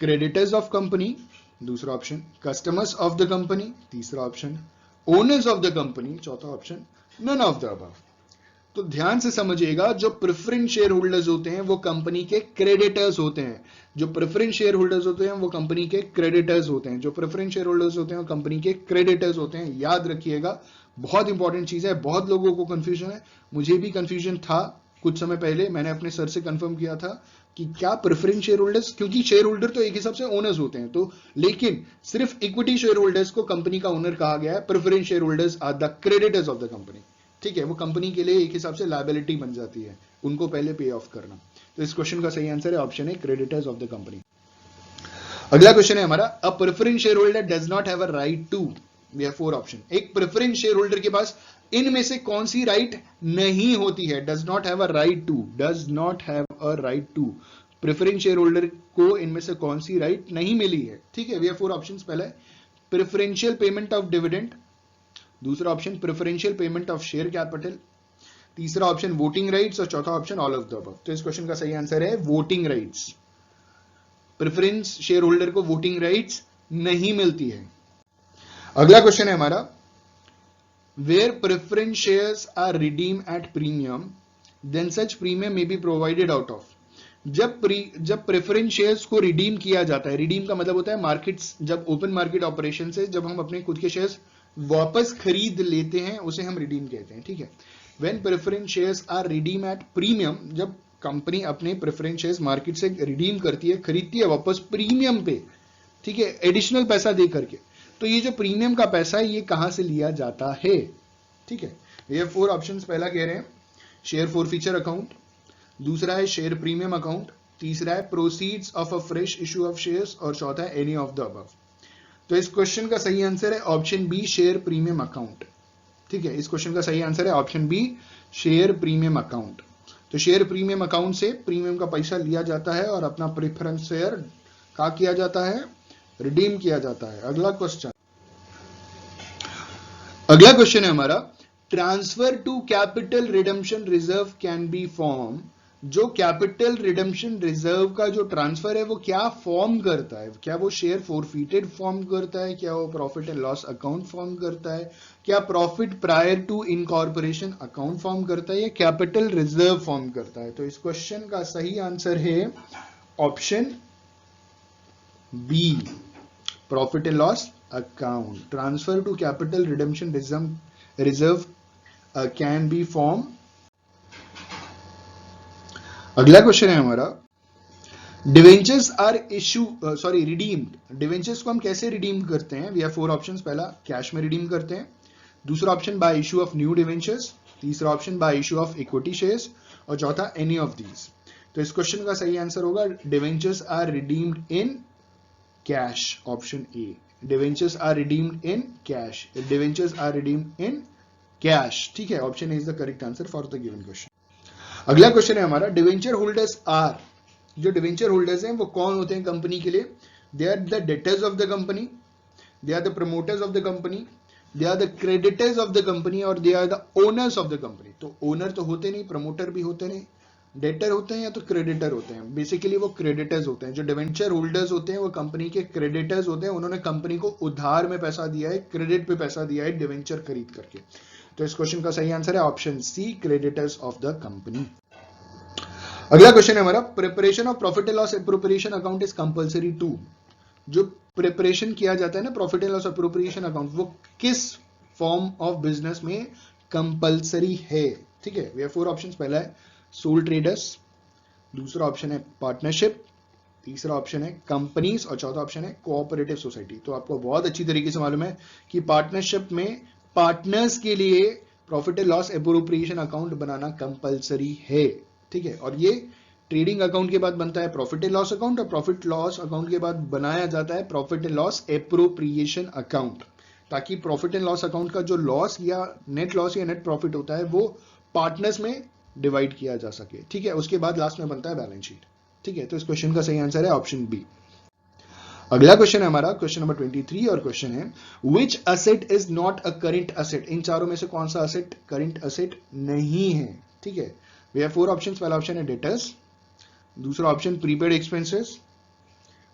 क्रेडिटर्स ऑफ कंपनी, दूसरा option customers of the company, तीसरा option owners of the company, चौथा option none of the above. तो ध्यान से समझिएगा, जो प्रेफरेंस शेयर होल्डर्स होते हैं वो कंपनी के क्रेडिटर्स होते हैं। जो प्रेफरेंस शेयर होल्डर्स होते हैं वो कंपनी के क्रेडिटर्स होते हैं। जो प्रेफरेंस शेयर होल्डर्स होते हैं वो कंपनी के क्रेडिटर्स होते हैं। याद रखिएगा, बहुत इंपॉर्टेंट चीज है। बहुत लोगों को कंफ्यूजन है, मुझे भी कंफ्यूजन था कुछ समय पहले। मैंने अपने सर से कंफर्म किया था कि क्या प्रेफरेंस शेयर होल्डर्स, क्योंकि शेयर होल्डर तो एक हिसाब से ओनर्स होते हैं, तो लेकिन सिर्फ इक्विटी शेयर होल्डर्स को कंपनी का ओनर कहा गया है। Preference share holders are the creditors of the company. ठीक है, वो कंपनी के लिए एक हिसाब से लायबिलिटी बन जाती है, उनको पहले पे ऑफ करना। तो इस क्वेश्चन का सही आंसर है option A, creditors of the company. अगला क्वेश्चन है हमारा, a preference share holder does not have a right to. We have 4 option. एक प्रेफरेंस शेयर होल्डर के पास इनमें से कौन सी राइट नहीं होती है। Does not have a right to, does not have a right to. Preference share holder को इनमें से कौन सी राइट नहीं मिली है। ठीक है, वी हैव 4 ऑप्शंस। पहले प्रेफरेंशियल पेमेंट ऑफ डिविडेंड, दूसरा option preferential payment of share capital, तीसरा ऑप्शन वोटिंग राइट्स, और चौथा option all of the above. तो इस क्वेश्चन का सही आंसर है voting rights. Preference share holder को वोटिंग राइट्स नहीं मिलती है। अगला क्वेश्चन है हमारा, where preference shares are redeem at premium then such premium may be provided out of. जब प्रेफरेंस शेयर्स को रिडीम किया जाता है, रिडीम का मतलब होता है मार्केट्स, जब ओपन मार्केट ऑपरेशन से जब हम अपने खुद के शेयर्स वापस खरीद लेते हैं उसे हम रिडीम कहते हैं। ठीक है, when preference shares are redeem at premium, जब कंपनी अपने प्रेफरेंस शेयर्स मार्केट से रिडीम करती है, खरीदती है वापस प्रीमियम पे, ठीक है, एडिशनल पैसा दे करके। तो ये जो प्रीमियम का पैसा है ये कहां से लिया जाता है, ठीक है। ये 4 ऑप्शंस पहला कह रहे हैं शेयर फॉरफीचर अकाउंट, दूसरा है शेयर प्रीमियम अकाउंट, तीसरा है proceeds of a fresh issue of shares, और चौथा है एनी ऑफ द अबव। तो इस क्वेश्चन का सही आंसर है option B share premium account, ठीक है। इस क्वेश्चन का सही आंसर है option B share premium account. तो शेयर प्रीमियम अकाउंट से प्रीमियम का पैसा लिया जाता है और अपना प्रेफरेंस शेयर क्या किया जाता है, रिडीम किया जाता है। अगला क्वेश्चन है हमारा transfer to capital redemption reserve can be form. जो कैपिटल रिडम्पशन रिजर्व का जो ट्रांसफर है वो क्या फॉर्म करता है, क्या वो शेयर फॉरफीटेड फॉर्म करता है, क्या वो profit and loss account form करता है, क्या profit prior to incorporation account form करता है, या कैपिटल रिजर्व फॉर्म करता है। तो इस क्वेश्चन का सही आंसर है option B profit and loss account. Transfer to capital redemption reserve can be form. अगला क्वेश्चन है हमारा डिवेंचर्स आर रिडीम्ड। डिवेंचर्स को हम कैसे रिडीम करते हैं? We have 4 options. पहला कैश में रिडीम करते हैं, दूसरा option by issue of new debentures, तीसरा option by issue of equity shares, और चौथा एनी ऑफ दीज। तो इस क्वेश्चन का सही आंसर होगा debentures are redeemed in cash, option A. Debentures are redeemed in cash, debentures are redeemed in cash, ठीक है। Option A is the correct answer for the given question. अगला question है हमारा डिवेंचर होल्डर्स आर। जो debenture holders हैं वो कौन होते हैं कंपनी के लिए? They are the debtors of the company, they are the promoters of the company, they are the creditors of the company, और they are the owners of the company. तो owner तो होते नहीं, प्रमोटर भी होते नहीं, डेटर होते हैं या तो क्रेडिटर होते हैं। बेसिकली वो क्रेडिटर्स होते हैं। जो डिवेंचर होल्डर्स होते हैं वो कंपनी के क्रेडिटर्स होते हैं। उन्होंने कंपनी को उधार में पैसा दिया है, क्रेडिट पे पैसा दिया है डिवेंचर खरीद करके। तो इस क्वेश्चन का सही आंसर है option C creditors of the company. अगला क्वेश्चन है हमारा preparation of profit and loss appropriation account is compulsory to. जो प्रिपरेशन किया जाता है ना profit and loss appropriation account, वो किस फॉर्म ऑफ बिजनेस में कंपलसरी है? ठीक है, वी हैव 4 ऑप्शंस। पहला है सोल ट्रेडर्स, दूसरा ऑप्शन है पार्टनरशिप, तीसरा ऑप्शन है कंपनीज, और चौथा ऑप्शन है कोऑपरेटिव सोसाइटी। तो आपको बहुत अच्छी तरीके से मालूम है कि पार्टनरशिप में पार्टनर्स के लिए profit and loss appropriation account banana compulsory है, ठीक है। और ये ट्रेडिंग अकाउंट के बाद बनता है प्रॉफिट एंड लॉस अकाउंट, और प्रॉफिट लॉस अकाउंट के बाद बनाया जाता है profit and loss appropriation account, ताकि प्रॉफिट एंड लॉस अकाउंट का जो लॉस या नेट प्रॉफिट होता है वो पार्टनर्स में डिवाइड किया जा सके, ठीक है। उसके बाद लास्ट में बनता है बैलेंस शीट, ठीक है। तो इस क्वेश्चन का सही आंसर है ऑप्शन बी। अगला क्वेश्चन है हमारा क्वेश्चन नंबर 23, और क्वेश्चन है which asset is not a current asset. इन चारों में से कौन सा असेट करंट असेट नहीं है, ठीक है। We have 4 options. पहला ऑप्शन है डेटर्स, दूसरा ऑप्शन प्रीपेड एक्सपेंसेस,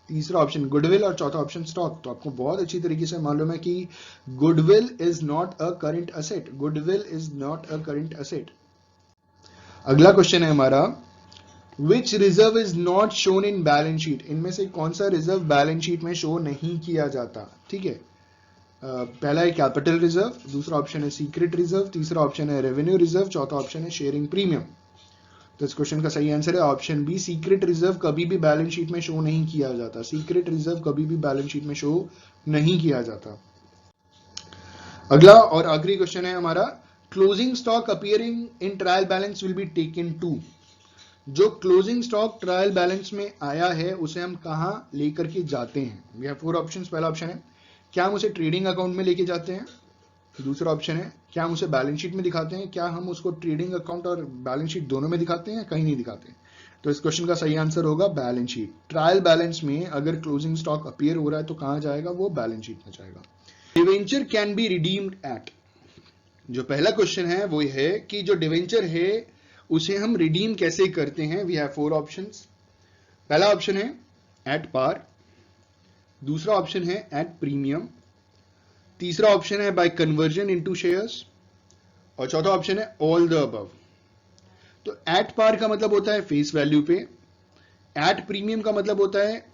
तीसरा ऑप्शन गुडविल, और चौथा ऑप्शन स्टॉक। तो आपको बहुत अच्छी तरीके से मालूम है कि goodwill is not a current asset, goodwill is not a current asset. अगला क्वेश्चन है हमारा which reserve is not shown in balance sheet. इनमें से कौन सा रिजर्व बैलेंस शीट में शो नहीं किया जाता, ठीक है। पहला है कैपिटल रिजर्व, दूसरा ऑप्शन है सीक्रेट रिजर्व, तीसरा ऑप्शन है रेवेन्यू रिजर्व, चौथा ऑप्शन है शेयरिंग प्रीमियम। तो इस क्वेश्चन का सही आंसर है ऑप्शन बी सीक्रेट रिजर्व कभी भी बैलेंस शीट में शो नहीं किया जाता। सीक्रेट रिजर्व कभी भी बैलेंस शीट में शो नहीं किया जाता। अगला और आखिरी क्वेश्चन है हमारा closing stock appearing in trial balance will be taken to. जो क्लोजिंग स्टॉक ट्रायल बैलेंस में आया है उसे हम कहां लेकर के जाते हैं? We have 4 options. पहला ऑप्शन है क्या हम उसे ट्रेडिंग अकाउंट में लेके जाते हैं, दूसरा ऑप्शन है क्या हम उसे बैलेंस शीट में दिखाते हैं, क्या हम उसको ट्रेडिंग अकाउंट और बैलेंस शीट दोनों में दिखाते हैं, कहीं नहीं दिखाते। तो इस क्वेश्चन का सही आंसर होगा बैलेंस शीट। ट्रायल बैलेंस में अगर क्लोजिंग स्टॉक अपीयर हो रहा है तो कहां जाएगा? वो बैलेंस शीट में जाएगा। Debenture can be redeemed eight. जो पहला क्वेश्चन है वो है कि जो डिवेंचर है उसे हम रिडीम कैसे करते हैं? We have 4 options. पहला ऑप्शन है एट पार, दूसरा ऑप्शन है एट प्रीमियम, तीसरा ऑप्शन है बाय कन्वर्जन इनटू शेयर्स, और चौथा ऑप्शन है ऑल द अबव। तो एट पार का मतलब होता है फेस वैल्यू पे, एट प्रीमियम का मतलब होता है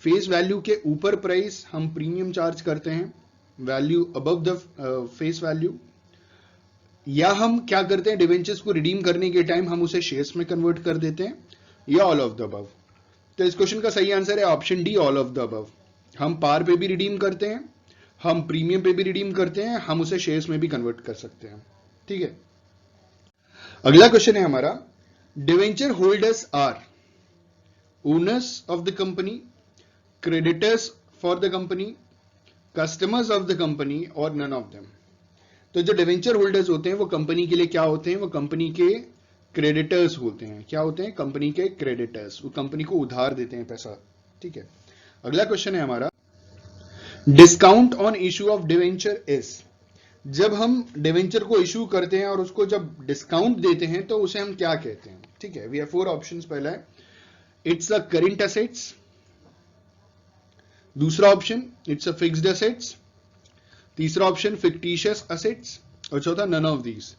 फेस वैल्यू के ऊपर प्राइस हम प्रीमियम चार्ज करते हैं, value above the face value. या हम क्या करते हैं, डिवेंचर्स को रिडीम करने के टाइम हम उसे शेयर्स में कन्वर्ट कर देते हैं, या ऑल ऑफ द अबव। तो इस क्वेश्चन का सही आंसर है option D, all of the above. हम पार पे भी रिडीम करते हैं, हम प्रीमियम पे भी रिडीम करते हैं, हम उसे शेयर्स में भी कन्वर्ट कर सकते हैं। ठीक है, अगला क्वेश्चन है हमारा, debenture holders are owners of the company, creditors for the company, customers of the company और नन ऑफ देम। तो जो डिवेंचर होल्डर्स होते हैं वो कंपनी के लिए क्या होते हैं, वो कंपनी के क्रेडिटर्स होते हैं। क्या होते हैं, कंपनी के क्रेडिटर्स, वो कंपनी को उधार देते हैं पैसा। ठीक है, अगला क्वेश्चन है हमारा, discount on issue of debenture is, जब हम डिवेंचर को इशू करते हैं और उसको जब डिस्काउंट देते हैं तो उसे हम क्या कहते हैं। ठीक है, वी हैव 4 ऑप्शंस। पहला है इट्स अ करेंट एसेट्स, दूसरा option it's a fixed assets, तीसरा ऑप्शन फिक्टिशियस एसेट्स और चौथा नन ऑफ दीज।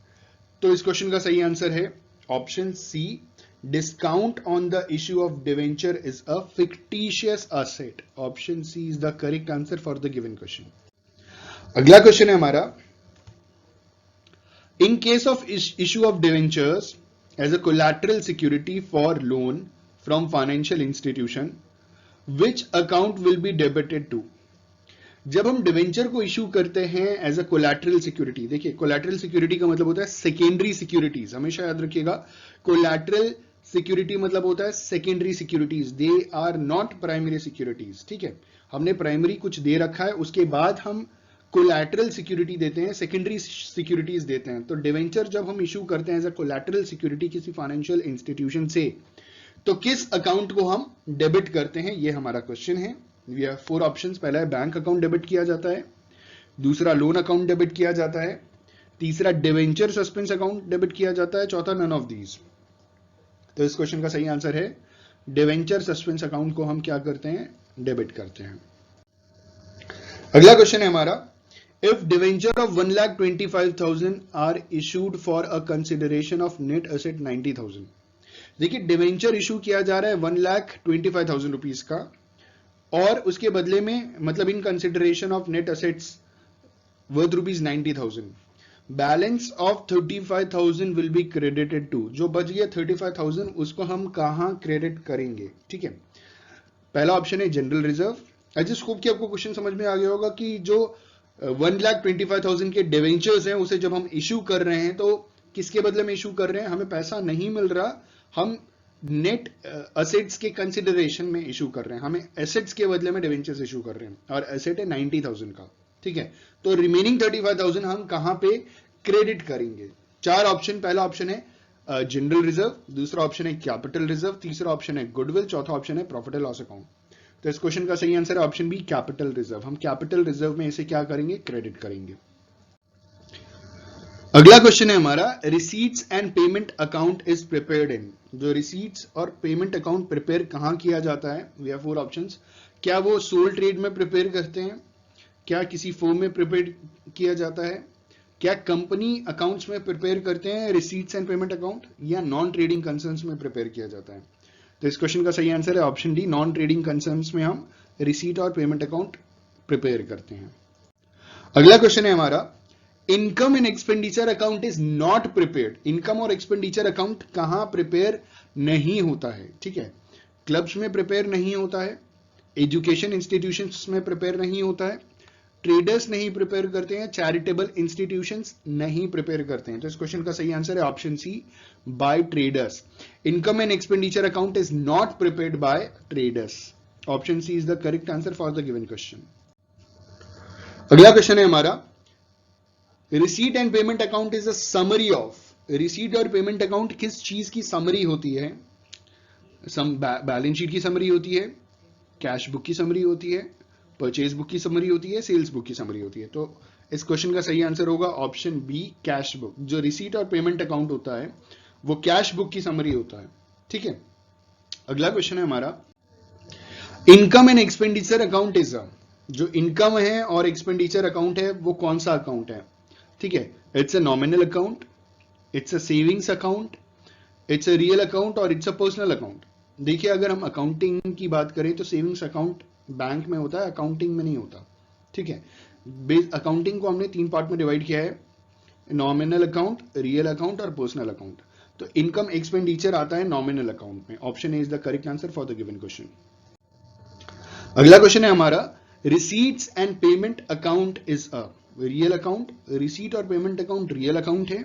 तो इस क्वेश्चन का सही आंसर है option C, discount on the issue of debenture is a fictitious asset. Option C is the correct answer for the given question. अगला question है हमारा, in case of issue of debentures as a collateral security for loan from financial institution, which account will be debited to. जब हम debenture को issue करते हैं as a collateral security, देखिए collateral security का मतलब होता है सेकेंडरी सिक्योरिटीज, हमेशा याद रखिएगा, कोलैटरल सिक्योरिटी मतलब होता है secondary securities, they are not primary securities. ठीक है, हमने प्राइमरी कुछ दे रखा है, उसके बाद हम कोलैटरल सिक्योरिटी देते हैं, सेकेंडरी सिक्योरिटीज देते हैं। तो डिवेंचर जब हम इशू करते हैं एज अ कोलैटरल सिक्योरिटी किसी फाइनेंशियल इंस्टीट्यूशन से, तो किस अकाउंट को हम डेबिट करते हैं, ये हमारा क्वेश्चन है। We have 4 options. पहला है बैंक अकाउंट डेबिट किया जाता है, दूसरा लोन अकाउंट डेबिट किया जाता है, तीसरा डिवेंचर सस्पेंस अकाउंट डेबिट किया जाता है, चौथा नन ऑफ दीज। तो इस क्वेश्चन का सही आंसर है डिवेंचर सस्पेंस अकाउंट को हम क्या करते हैं, डेबिट करते हैं। अगला क्वेश्चन है हमारा, if debenture of 1,25,000 are issued for a consideration of net asset 90,000। देखिए डिवेंचर इशू किया जा रहा है 1,25,000 रुपीज का, और उसके बदले में मतलब in consideration of net assets worth rupees 90,000, balance of 35,000 will be credited to. जो बच गया 35,000 उसको हम कहां क्रेडिट करेंगे। ठीक है, पहला ऑप्शन है जनरल रिजर्व। एज स्कोप की आपको क्वेश्चन समझ में आ गया होगा कि जो 1,25,000 के डिवेंचर्स हैं उसे जब हम इशू कर रहे हैं तो किसके बदले में इशू कर रहे हैं, हमें पैसा नहीं मिल रहा, हम नेट एसेट्स के कंसिडरेशन में इशू कर रहे हैं, हमें एसेट्स के बदले में डिवेंचर्स इशू कर रहे हैं, और एसेट है 90,000 का। ठीक है, तो रिमेनिंग 35,000 हम कहां पे क्रेडिट करेंगे। 4 ऑप्शन, पहला ऑप्शन है जनरल रिजर्व, दूसरा ऑप्शन है कैपिटल रिजर्व, तीसरा ऑप्शन है गुडविल, चौथा ऑप्शन है प्रॉफिट एंड लॉस अकाउंट। तो इस क्वेश्चन का सही आंसर है ऑप्शन बी, कैपिटल रिजर्व। हम कैपिटल रिजर्व में इसे क्या करेंगे, क्रेडिट करेंगे। अगला क्वेश्चन है हमारा, receipts and payment account is prepared in. जो रिसीट्स और पेमेंट अकाउंट प्रिपेयर कहां किया जाता है, वी हैव 4 ऑप्शंस। क्या वो सोल ट्रेड में प्रिपेयर करते हैं, क्या किसी फर्म में प्रिपेयर किया जाता है, क्या कंपनी अकाउंट्स में प्रिपेयर करते हैं रिसीट्स एंड पेमेंट अकाउंट, या नॉन ट्रेडिंग कंसर्न्स में प्रिपेयर किया जाता है। तो इस क्वेश्चन का सही आंसर है option D, non trading concerns में हम रिसीट और पेमेंट अकाउंट प्रिपेयर करते हैं। अगला क्वेश्चन है हमारा, income and expenditure account is not prepared. Income और एक्सपेंडिचर अकाउंट कहां प्रिपेयर नहीं होता है। ठीक है, क्लब्स में प्रिपेयर नहीं होता है, एजुकेशन इंस्टीट्यूशंस में प्रिपेयर नहीं होता है, ट्रेडर्स नहीं प्रिपेयर करते हैं, चैरिटेबल इंस्टीट्यूशंस नहीं प्रिपेयर करते हैं। तो इस क्वेश्चन का सही आंसर है option C, by traders. Income and expenditure account is not prepared by traders. Option C is the correct answer for the given question. अगला क्वेश्चन है हमारा, receipt and payment account is a summary of. Receipt और payment account किस चीज की summary होती है, balance sheet की समरी होती है, कैश बुक की समरी होती है, परचेज बुक की समरी होती है, सेल्स बुक की समरी होती है। तो इस क्वेश्चन का सही आंसर होगा ऑप्शन बी, कैश बुक। जो रिसीट और पेमेंट अकाउंट होता है वो कैश बुक की समरी होता है। ठीक है, अगला क्वेश्चन है हमारा, income and expenditure account is a. जो इनकम है और एक्सपेंडिचर अकाउंट है वो कौन सा अकाउंट है। ठीक है, it's a nominal account, it's a savings account, it's a real account और इट्स अ पर्सनल अकाउंट। देखिए अगर हम अकाउंटिंग की बात करें तो सेविंग्स अकाउंट बैंक में होता है, अकाउंटिंग में नहीं होता। ठीक है, अकाउंटिंग को हमने 3 पार्ट में डिवाइड किया है, नॉमिनल अकाउंट, रियल अकाउंट और पर्सनल अकाउंट। तो इनकम एक्सपेंडिचर आता है नॉमिनल अकाउंट में। Option A is the correct answer for the given question. अगला क्वेश्चन है हमारा, receipts and payment account is a real account. Receipt और पेमेंट अकाउंट रियल अकाउंट है,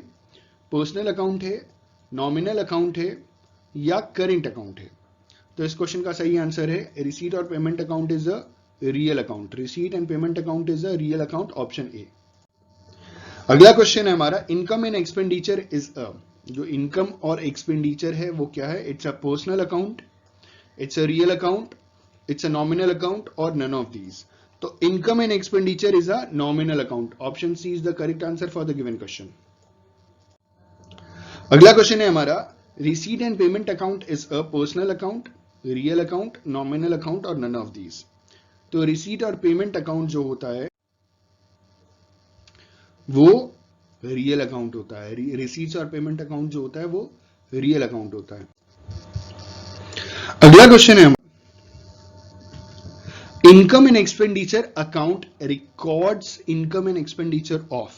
पर्सनल अकाउंट है, नॉमिनल अकाउंट है या करेंट अकाउंट है? तो इस क्वेश्चन का सही आंसर है रिसीट और payment account is a real account. Receipt and payment account is a real account, option A. अगला क्वेश्चन है हमारा, income and expenditure is a, जो इनकम और एक्सपेंडिचर है वो क्या है? It's a personal account, it's a real account, it's a nominal account और नन ऑफ दीज। तो income and expenditure is a nominal account. Option C is the correct answer for the given question. अगला question है हमारा, receipt and payment account is a personal account, real account, nominal account और none of these. तो receipt और payment account जो होता है वो रियल अकाउंट होता है। रिसीट्स और पेमेंट अकाउंट जो होता है वो रियल अकाउंट होता है। अगला क्वेश्चन है, income and expenditure account records income and expenditure of.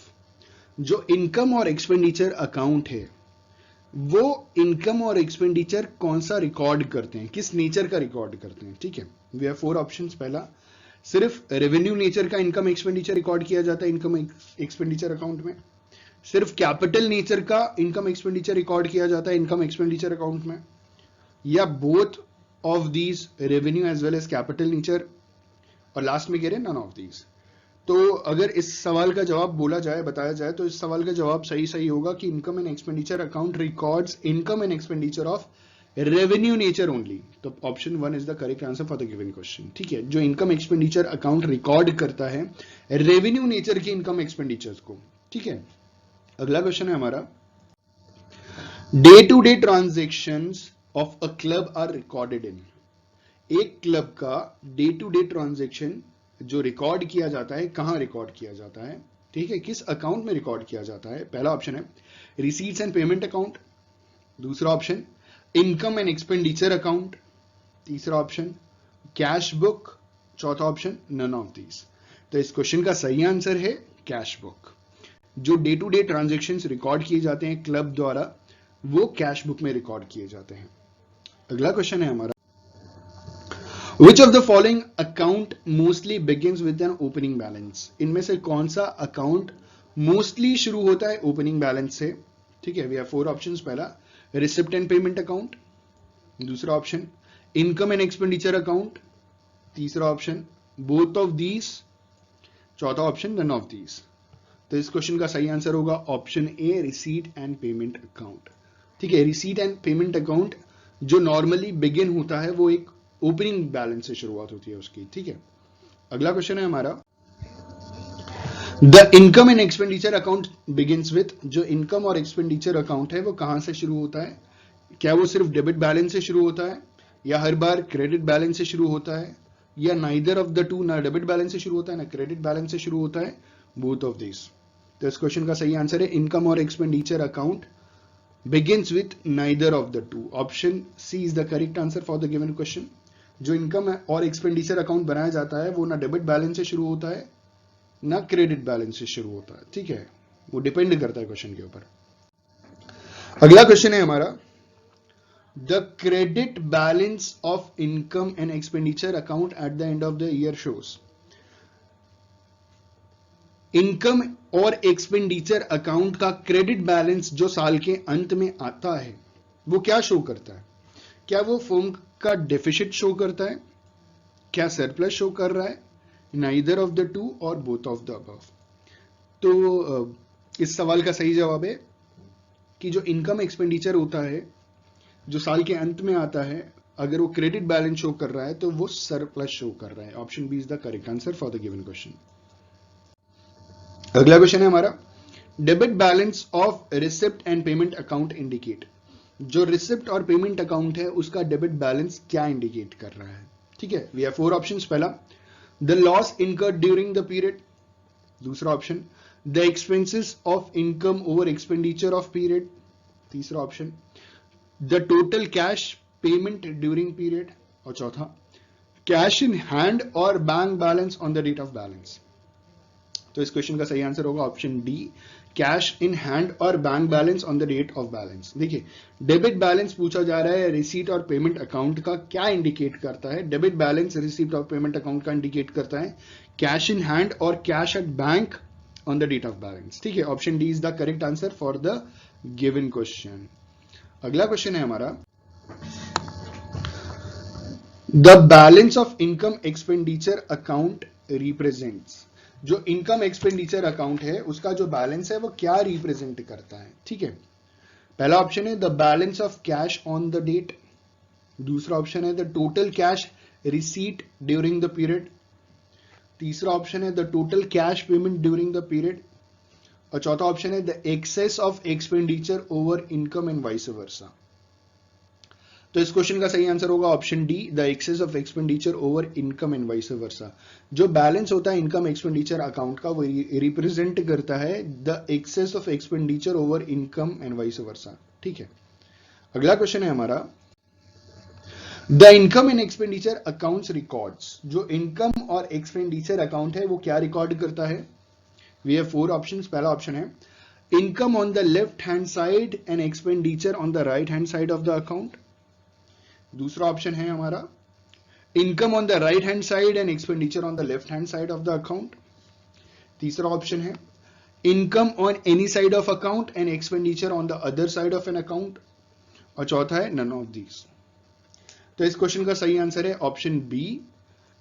जो इनकम और एक्सपेंडिचर अकाउंट है वो इनकम और एक्सपेंडिचर कौन सा रिकॉर्ड करते हैं, किस नेचर का रिकॉर्ड करते हैं? ठीक है, वी हैव 4 ऑप्शंस। पहला, सिर्फ रेवेन्यू नेचर का इनकम एक्सपेंडिचर रिकॉर्ड किया जाता है इनकम एक्सपेंडिचर अकाउंट में। सिर्फ कैपिटल नेचर का इनकम एक्सपेंडिचर रिकॉर्ड किया जाता है इनकम एक्सपेंडिचर अकाउंट में, या both of these, revenue as well as capital nature, और लास्ट में कह रहे हैं नन ऑफ दीज। तो अगर इस सवाल का जवाब बोला जाए, बताया जाए, तो इस सवाल का जवाब सही होगा कि income and expenditure account records income and expenditure of revenue nature only. तो option 1 is the correct answer for the given question. ठीक है, जो इनकम एक्सपेंडिचर अकाउंट रिकॉर्ड करता है रेवेन्यू नेचर के इनकम एक्सपेंडिचर को। ठीक है, अगला क्वेश्चन है हमारा, day to day transactions of a club are recorded in. एक क्लब का डे टू डे ट्रांजेक्शन जो रिकॉर्ड किया जाता है, कहां रिकॉर्ड किया जाता है? ठीक है, किस अकाउंट में रिकॉर्ड किया जाता है? पहला ऑप्शन है रिसीट्स एंड पेमेंट अकाउंट, दूसरा option income and expenditure account, तीसरा ऑप्शन कैश बुक, चौथा ऑप्शन नन ऑफ दीज। तो इस क्वेश्चन का सही आंसर है कैश बुक। जो day to day transaction record किए जाते हैं क्लब द्वारा वो कैश बुक में रिकॉर्ड किए जाते हैं। अगला क्वेश्चन है हमारा, Which of the following account mostly begins with an opening balance? इनमें से कौन सा अकाउंट मोस्टली शुरू होता है ओपनिंग बैलेंस से? ठीक है, वी हैव 4 ऑप्शंस। पहला, रिसिप्ट एंड पेमेंट अकाउंट, दूसरा option income and expenditure account, तीसरा ऑप्शन बोथ ऑफ दीज, चौथा ऑप्शन नन ऑफ दीज। तो इस क्वेश्चन का सही आंसर होगा option A, receipt and payment account. ठीक है, रिसीट एंड पेमेंट अकाउंट जो नॉर्मली बिगिन होता है वो एक ओपनिंग बैलेंस से शुरुआत होती है उसकी। ठीक है, अगला क्वेश्चन है हमारा, the income and expenditure account begins with. जो इनकम और एक्सपेंडिचर अकाउंट है वो कहां से शुरू होता है? क्या वो सिर्फ डेबिट बैलेंस से शुरू होता है, या हर बार क्रेडिट बैलेंस से शुरू होता है, या नाइदर ऑफ द टू, ना डेबिट बैलेंस से शुरू होता है ना क्रेडिट बैलेंस से शुरू होता है, बोथ ऑफ दिस? तो इस क्वेश्चन का सही आंसर है इनकम और expenditure account begins with neither of the two. Option C is the correct answer for the given question. जो इनकम और एक्सपेंडिचर अकाउंट बनाया जाता है वो ना डेबिट बैलेंस से शुरू होता है ना क्रेडिट बैलेंस से शुरू होता है। ठीक है, वो डिपेंड करता है क्वेश्चन के ऊपर। अगला क्वेश्चन है हमारा, the credit balance of income and expenditure account eight the end of the year shows. Income और एक्सपेंडिचर अकाउंट का क्रेडिट बैलेंस जो साल के अंत में आता है वो क्या शो करता है? क्या वो फर्म का डेफिसिट शो करता है, क्या सरप्लस शो कर रहा है, नाइदर ऑफ द टू और बोथ ऑफ द अबव? तो इस सवाल का सही जवाब है कि जो इनकम एक्सपेंडिचर होता है जो साल के अंत में आता है, अगर वो क्रेडिट बैलेंस शो कर रहा है तो वो सरप्लस शो कर रहा है। Option B is the correct answer for the given question. अगला क्वेश्चन है हमारा, debit balance of receipt and payment account indicate. जो रिसिप्ट और पेमेंट अकाउंट है उसका डेबिट बैलेंस क्या इंडिकेट कर रहा है? ठीक है, वी हैव 4 ऑप्शंस। पहला, the loss incurred during the period, दूसरा option the expenses of income over expenditure of period, तीसरा option the total cash payment during period, और चौथा कैश इन हैंड और bank balance on the date of balance. तो इस question का सही answer होगा option D, cash in hand और bank balance on the date of balance. देखिए डेबिट बैलेंस पूछा जा रहा है, रिसीट और पेमेंट अकाउंट का क्या इंडिकेट करता है? डेबिट बैलेंस रिसीट और पेमेंट अकाउंट का इंडिकेट करता है कैश इन हैंड और cash at bank on the date of balance. ठीक है, option D is the correct answer for the given question. अगला क्वेश्चन है हमारा, the balance of income expenditure account represents. जो इनकम एक्सपेंडिचर अकाउंट है उसका जो बैलेंस है वो क्या रिप्रेजेंट करता है? ठीक है, पहला ऑप्शन है the balance of cash on the date, दूसरा ऑप्शन है the total cash receipt during the period, तीसरा ऑप्शन है the total cash payment during the period, और चौथा ऑप्शन है the excess of expenditure over income and vice versa. तो इस question का सही आंसर होगा option D, the excess of expenditure over income and vice versa. जो बैलेंस होता है इनकम एक्सपेंडिचर अकाउंट का वो रिप्रेजेंट करता है the excess of expenditure over income and vice versa. ठीक है, अगला क्वेश्चन है हमारा, the income and expenditure accounts records. जो इनकम और एक्सपेंडिचर अकाउंट है वो क्या रिकॉर्ड करता है? We have 4 options. पहला ऑप्शन है income on the left hand side and expenditure on the right hand side of the account, दूसरा ऑप्शन है हमारा income on the right hand side and expenditure on the left hand side of the account, तीसरा option है income on any side of account and expenditure on the other side of an account, और चौथा है none of these. तो इस question का सही answer है option B,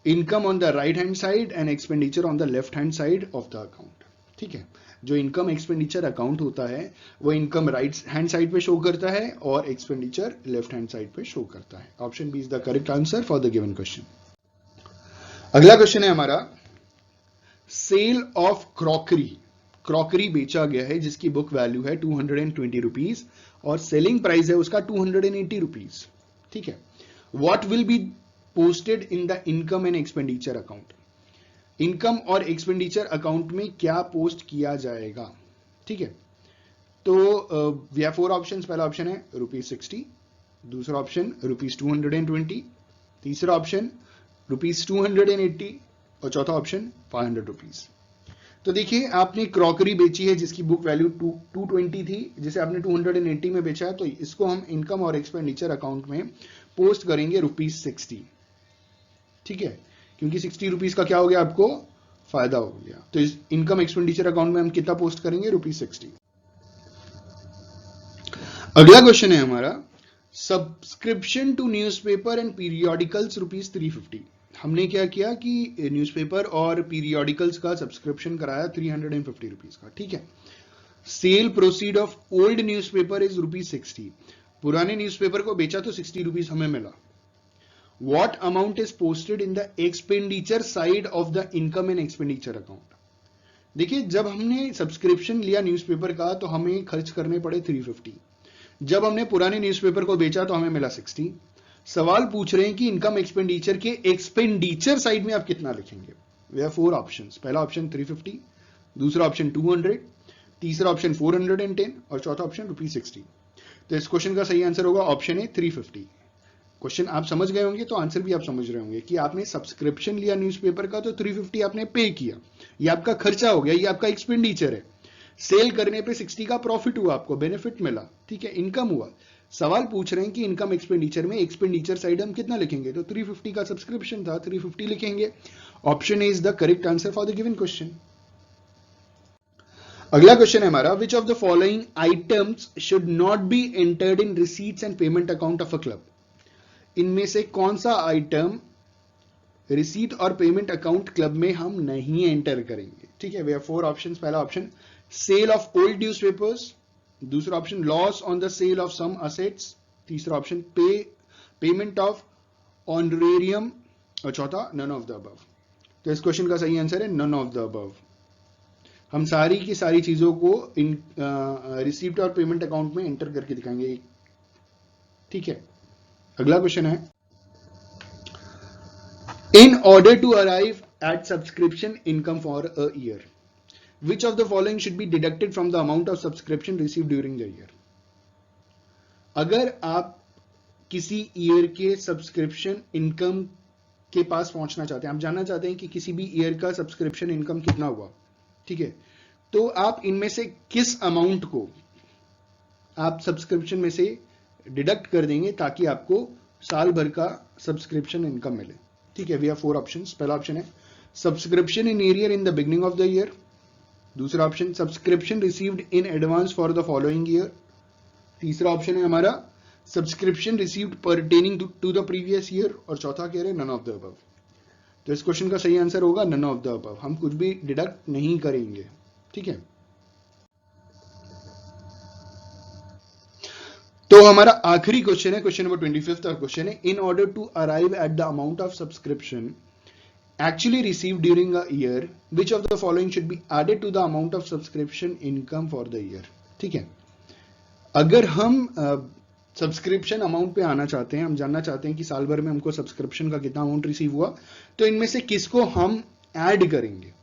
income on the right hand side and expenditure on the left hand side of the account. ठीक है, जो इनकम एक्सपेंडिचर अकाउंट होता है वो इनकम राइट हैंड साइड पे शो करता है और एक्सपेंडिचर लेफ्ट हैंड साइड पे शो करता है। Option B is the correct answer for the given question. अगला क्वेश्चन है हमारा, सेल ऑफ क्रॉकरी। क्रॉकरी बेचा गया है जिसकी बुक वैल्यू है 220 रुपीज और सेलिंग प्राइस है उसका 280 रुपीज। ठीक है, what will be posted in the income and expenditure account. Income और एक्सपेंडिचर अकाउंट में क्या पोस्ट किया जाएगा? ठीक है, तो वी हैव 4 ऑप्शंस। पहला ऑप्शन है ₹60, दूसरा ऑप्शन ₹220, तीसरा ऑप्शन ₹280 और चौथा ऑप्शन ₹500। तो देखिए आपने क्रॉकरी बेची है जिसकी बुक वैल्यू 220 थी, जिसे आपने 280 में बेचा है, तो इसको हम इनकम और एक्सपेंडिचर अकाउंट में पोस्ट करेंगे ₹60। ठीक है, क्योंकि 60 रुपीज का क्या हो गया, आपको फायदा हो गया। तो इस इनकम एक्सपेंडिचर अकाउंट में हम कितना पोस्ट करेंगे? ₹60। अगला क्वेश्चन है हमारा, subscription to newspaper and periodicals ₹350। हमने क्या किया कि न्यूज़पेपर और पीरियोडिकल्स का सब्सक्रिप्शन कराया 350 रुपीज का। ठीक है, cell proceed of old newspaper is ₹60। पुराने न्यूज़पेपर को बेचा तो 60 रुपीज हमें मिला। What amount is posted in the expenditure side of the income and expenditure account? देखिए जब हमने सब्सक्रिप्शन लिया न्यूज़पेपर का तो हमें खर्च करने पड़े 350। जब हमने पुराने न्यूज़पेपर को बेचा तो हमें मिला 60। सवाल पूछ रहे हैं कि इनकम एक्सपेंडिचर के एक्सपेंडिचर साइड में आप कितना लिखेंगे? वे हैव 4 ऑप्शंस। पहला ऑप्शन 350, दूसरा ऑप्शन 200, तीसरा ऑप्शन 410 और चौथा ऑप्शन ₹60। तो इस क्वेश्चन का सही आंसर होगा ऑप्शन ए 350। क्वेश्चन आप समझ गए होंगे तो आंसर भी आप समझ रहे होंगे कि आपने सब्सक्रिप्शन लिया न्यूज़पेपर का तो 350 आपने पे किया, ये आपका खर्चा हो गया, ये आपका एक्सपेंडिचर है। सेल करने पे 60 का प्रॉफिट हुआ, आपको बेनिफिट मिला। ठीक है, इनकम हुआ। सवाल पूछ रहे हैं कि इनकम एक्सपेंडिचर में एक्सपेंडिचर साइड हम कितना लिखेंगे? तो 350 का सब्सक्रिप्शन था, 350 लिखेंगे। Option A is the correct answer for the given question. अगला क्वेश्चन है हमारा, which of the following items should not be entered in receipts and payment account of a club. इनमें से कौन सा आइटम रिसीट और पेमेंट अकाउंट क्लब में हम नहीं एंटर करेंगे? ठीक है, वे हैव 4 ऑप्शंस। पहला option sale of old newspapers, दूसरा option loss on the sale of some assets, तीसरा ऑप्शन पेमेंट ऑफ ऑनरेरियम और चौथा नन ऑफ द अबव। तो इस क्वेश्चन का सही आंसर है नन ऑफ द अबव। हम सारी की सारी चीजों को इन रिसीट और पेमेंट अकाउंट में एंटर करके दिखाएंगे। ठीक है, अगला क्वेश्चन है, in order to arrive at subscription income for a year which of the following should be deducted from the amount of subscription receive during the year. अगर आप किसी ईयर के सब्सक्रिप्शन इनकम के पास पहुंचना चाहते हैं, आप जानना चाहते हैं कि किसी भी ईयर का सब्सक्रिप्शन इनकम कितना हुआ, ठीक है, तो आप इनमें से किस अमाउंट को आप सब्सक्रिप्शन में से डिडक्ट कर देंगे ताकि आपको साल भर का सब्सक्रिप्शन इनकम मिले। ठीक है, वी हैव 4 ऑप्शंस। पहला ऑप्शन है subscription in arrear in the beginning of the year. दूसरा option subscription received in advance for the following year. तीसरा ऑप्शन है हमारा subscription received pertaining to the previous year. और चौथा कह रहे हैं नन ऑफ द अबव। तो इस क्वेश्चन का सही आंसर होगा नन ऑफ द अबव। हम कुछ भी डिडक्ट नहीं करेंगे। ठीक है, तो हमारा आखिरी क्वेश्चन है, क्वेश्चन नंबर 25 और क्वेश्चन है in order to arrive at the amount of subscription actually received during a year, which of the following should be added to the amount of subscription income for the year। ठीक है, अगर हम subscription amount पे आना चाहते हैं, हम जानना चाहते हैं कि साल भर में हमको सब्सक्रिप्शन का कितना अमाउंट रिसीव हुआ, तो इनमें से किसको हम ऐड करेंगे।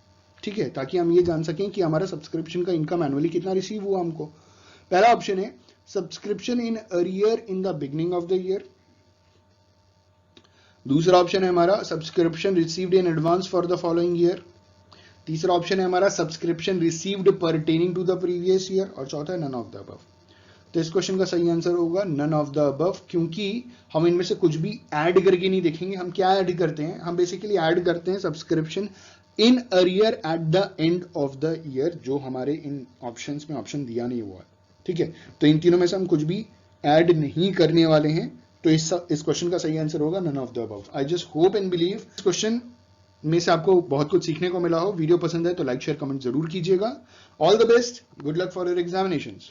ठीक है, ताकि हम ये जान सकें कि हमारा सब्सक्रिप्शन का इनकम एनुअली कितना रिसीव हुआ हमको। पहला ऑप्शन है subscription in arrear in the beginning of the year. दूसरा ऑप्शन है हमारा subscription received in advance for the following year. तीसरा ऑप्शन है हमारा subscription received pertaining to the previous year. और चौथा है नन ऑफ द अबव। तो इस क्वेश्चन का सही आंसर होगा नन ऑफ द अबव, क्योंकि हम इनमें से कुछ भी ऐड करके नहीं देखेंगे। हम क्या ऐड करते हैं, हम बेसिकली ऐड करते हैं subscription in arrear eight the end of the year, जो हमारे इन ऑप्शंस में ऑप्शन दिया नहीं हुआ है। ठीक है, तो इन तीनों में से हम कुछ भी ऐड नहीं करने वाले हैं। तो इस क्वेश्चन का सही आंसर होगा none of the above. I just hope and believe इस क्वेश्चन में से आपको बहुत कुछ सीखने को मिला हो। वीडियो पसंद है तो लाइक शेयर कमेंट जरूर कीजिएगा। All the best, good luck for your examinations.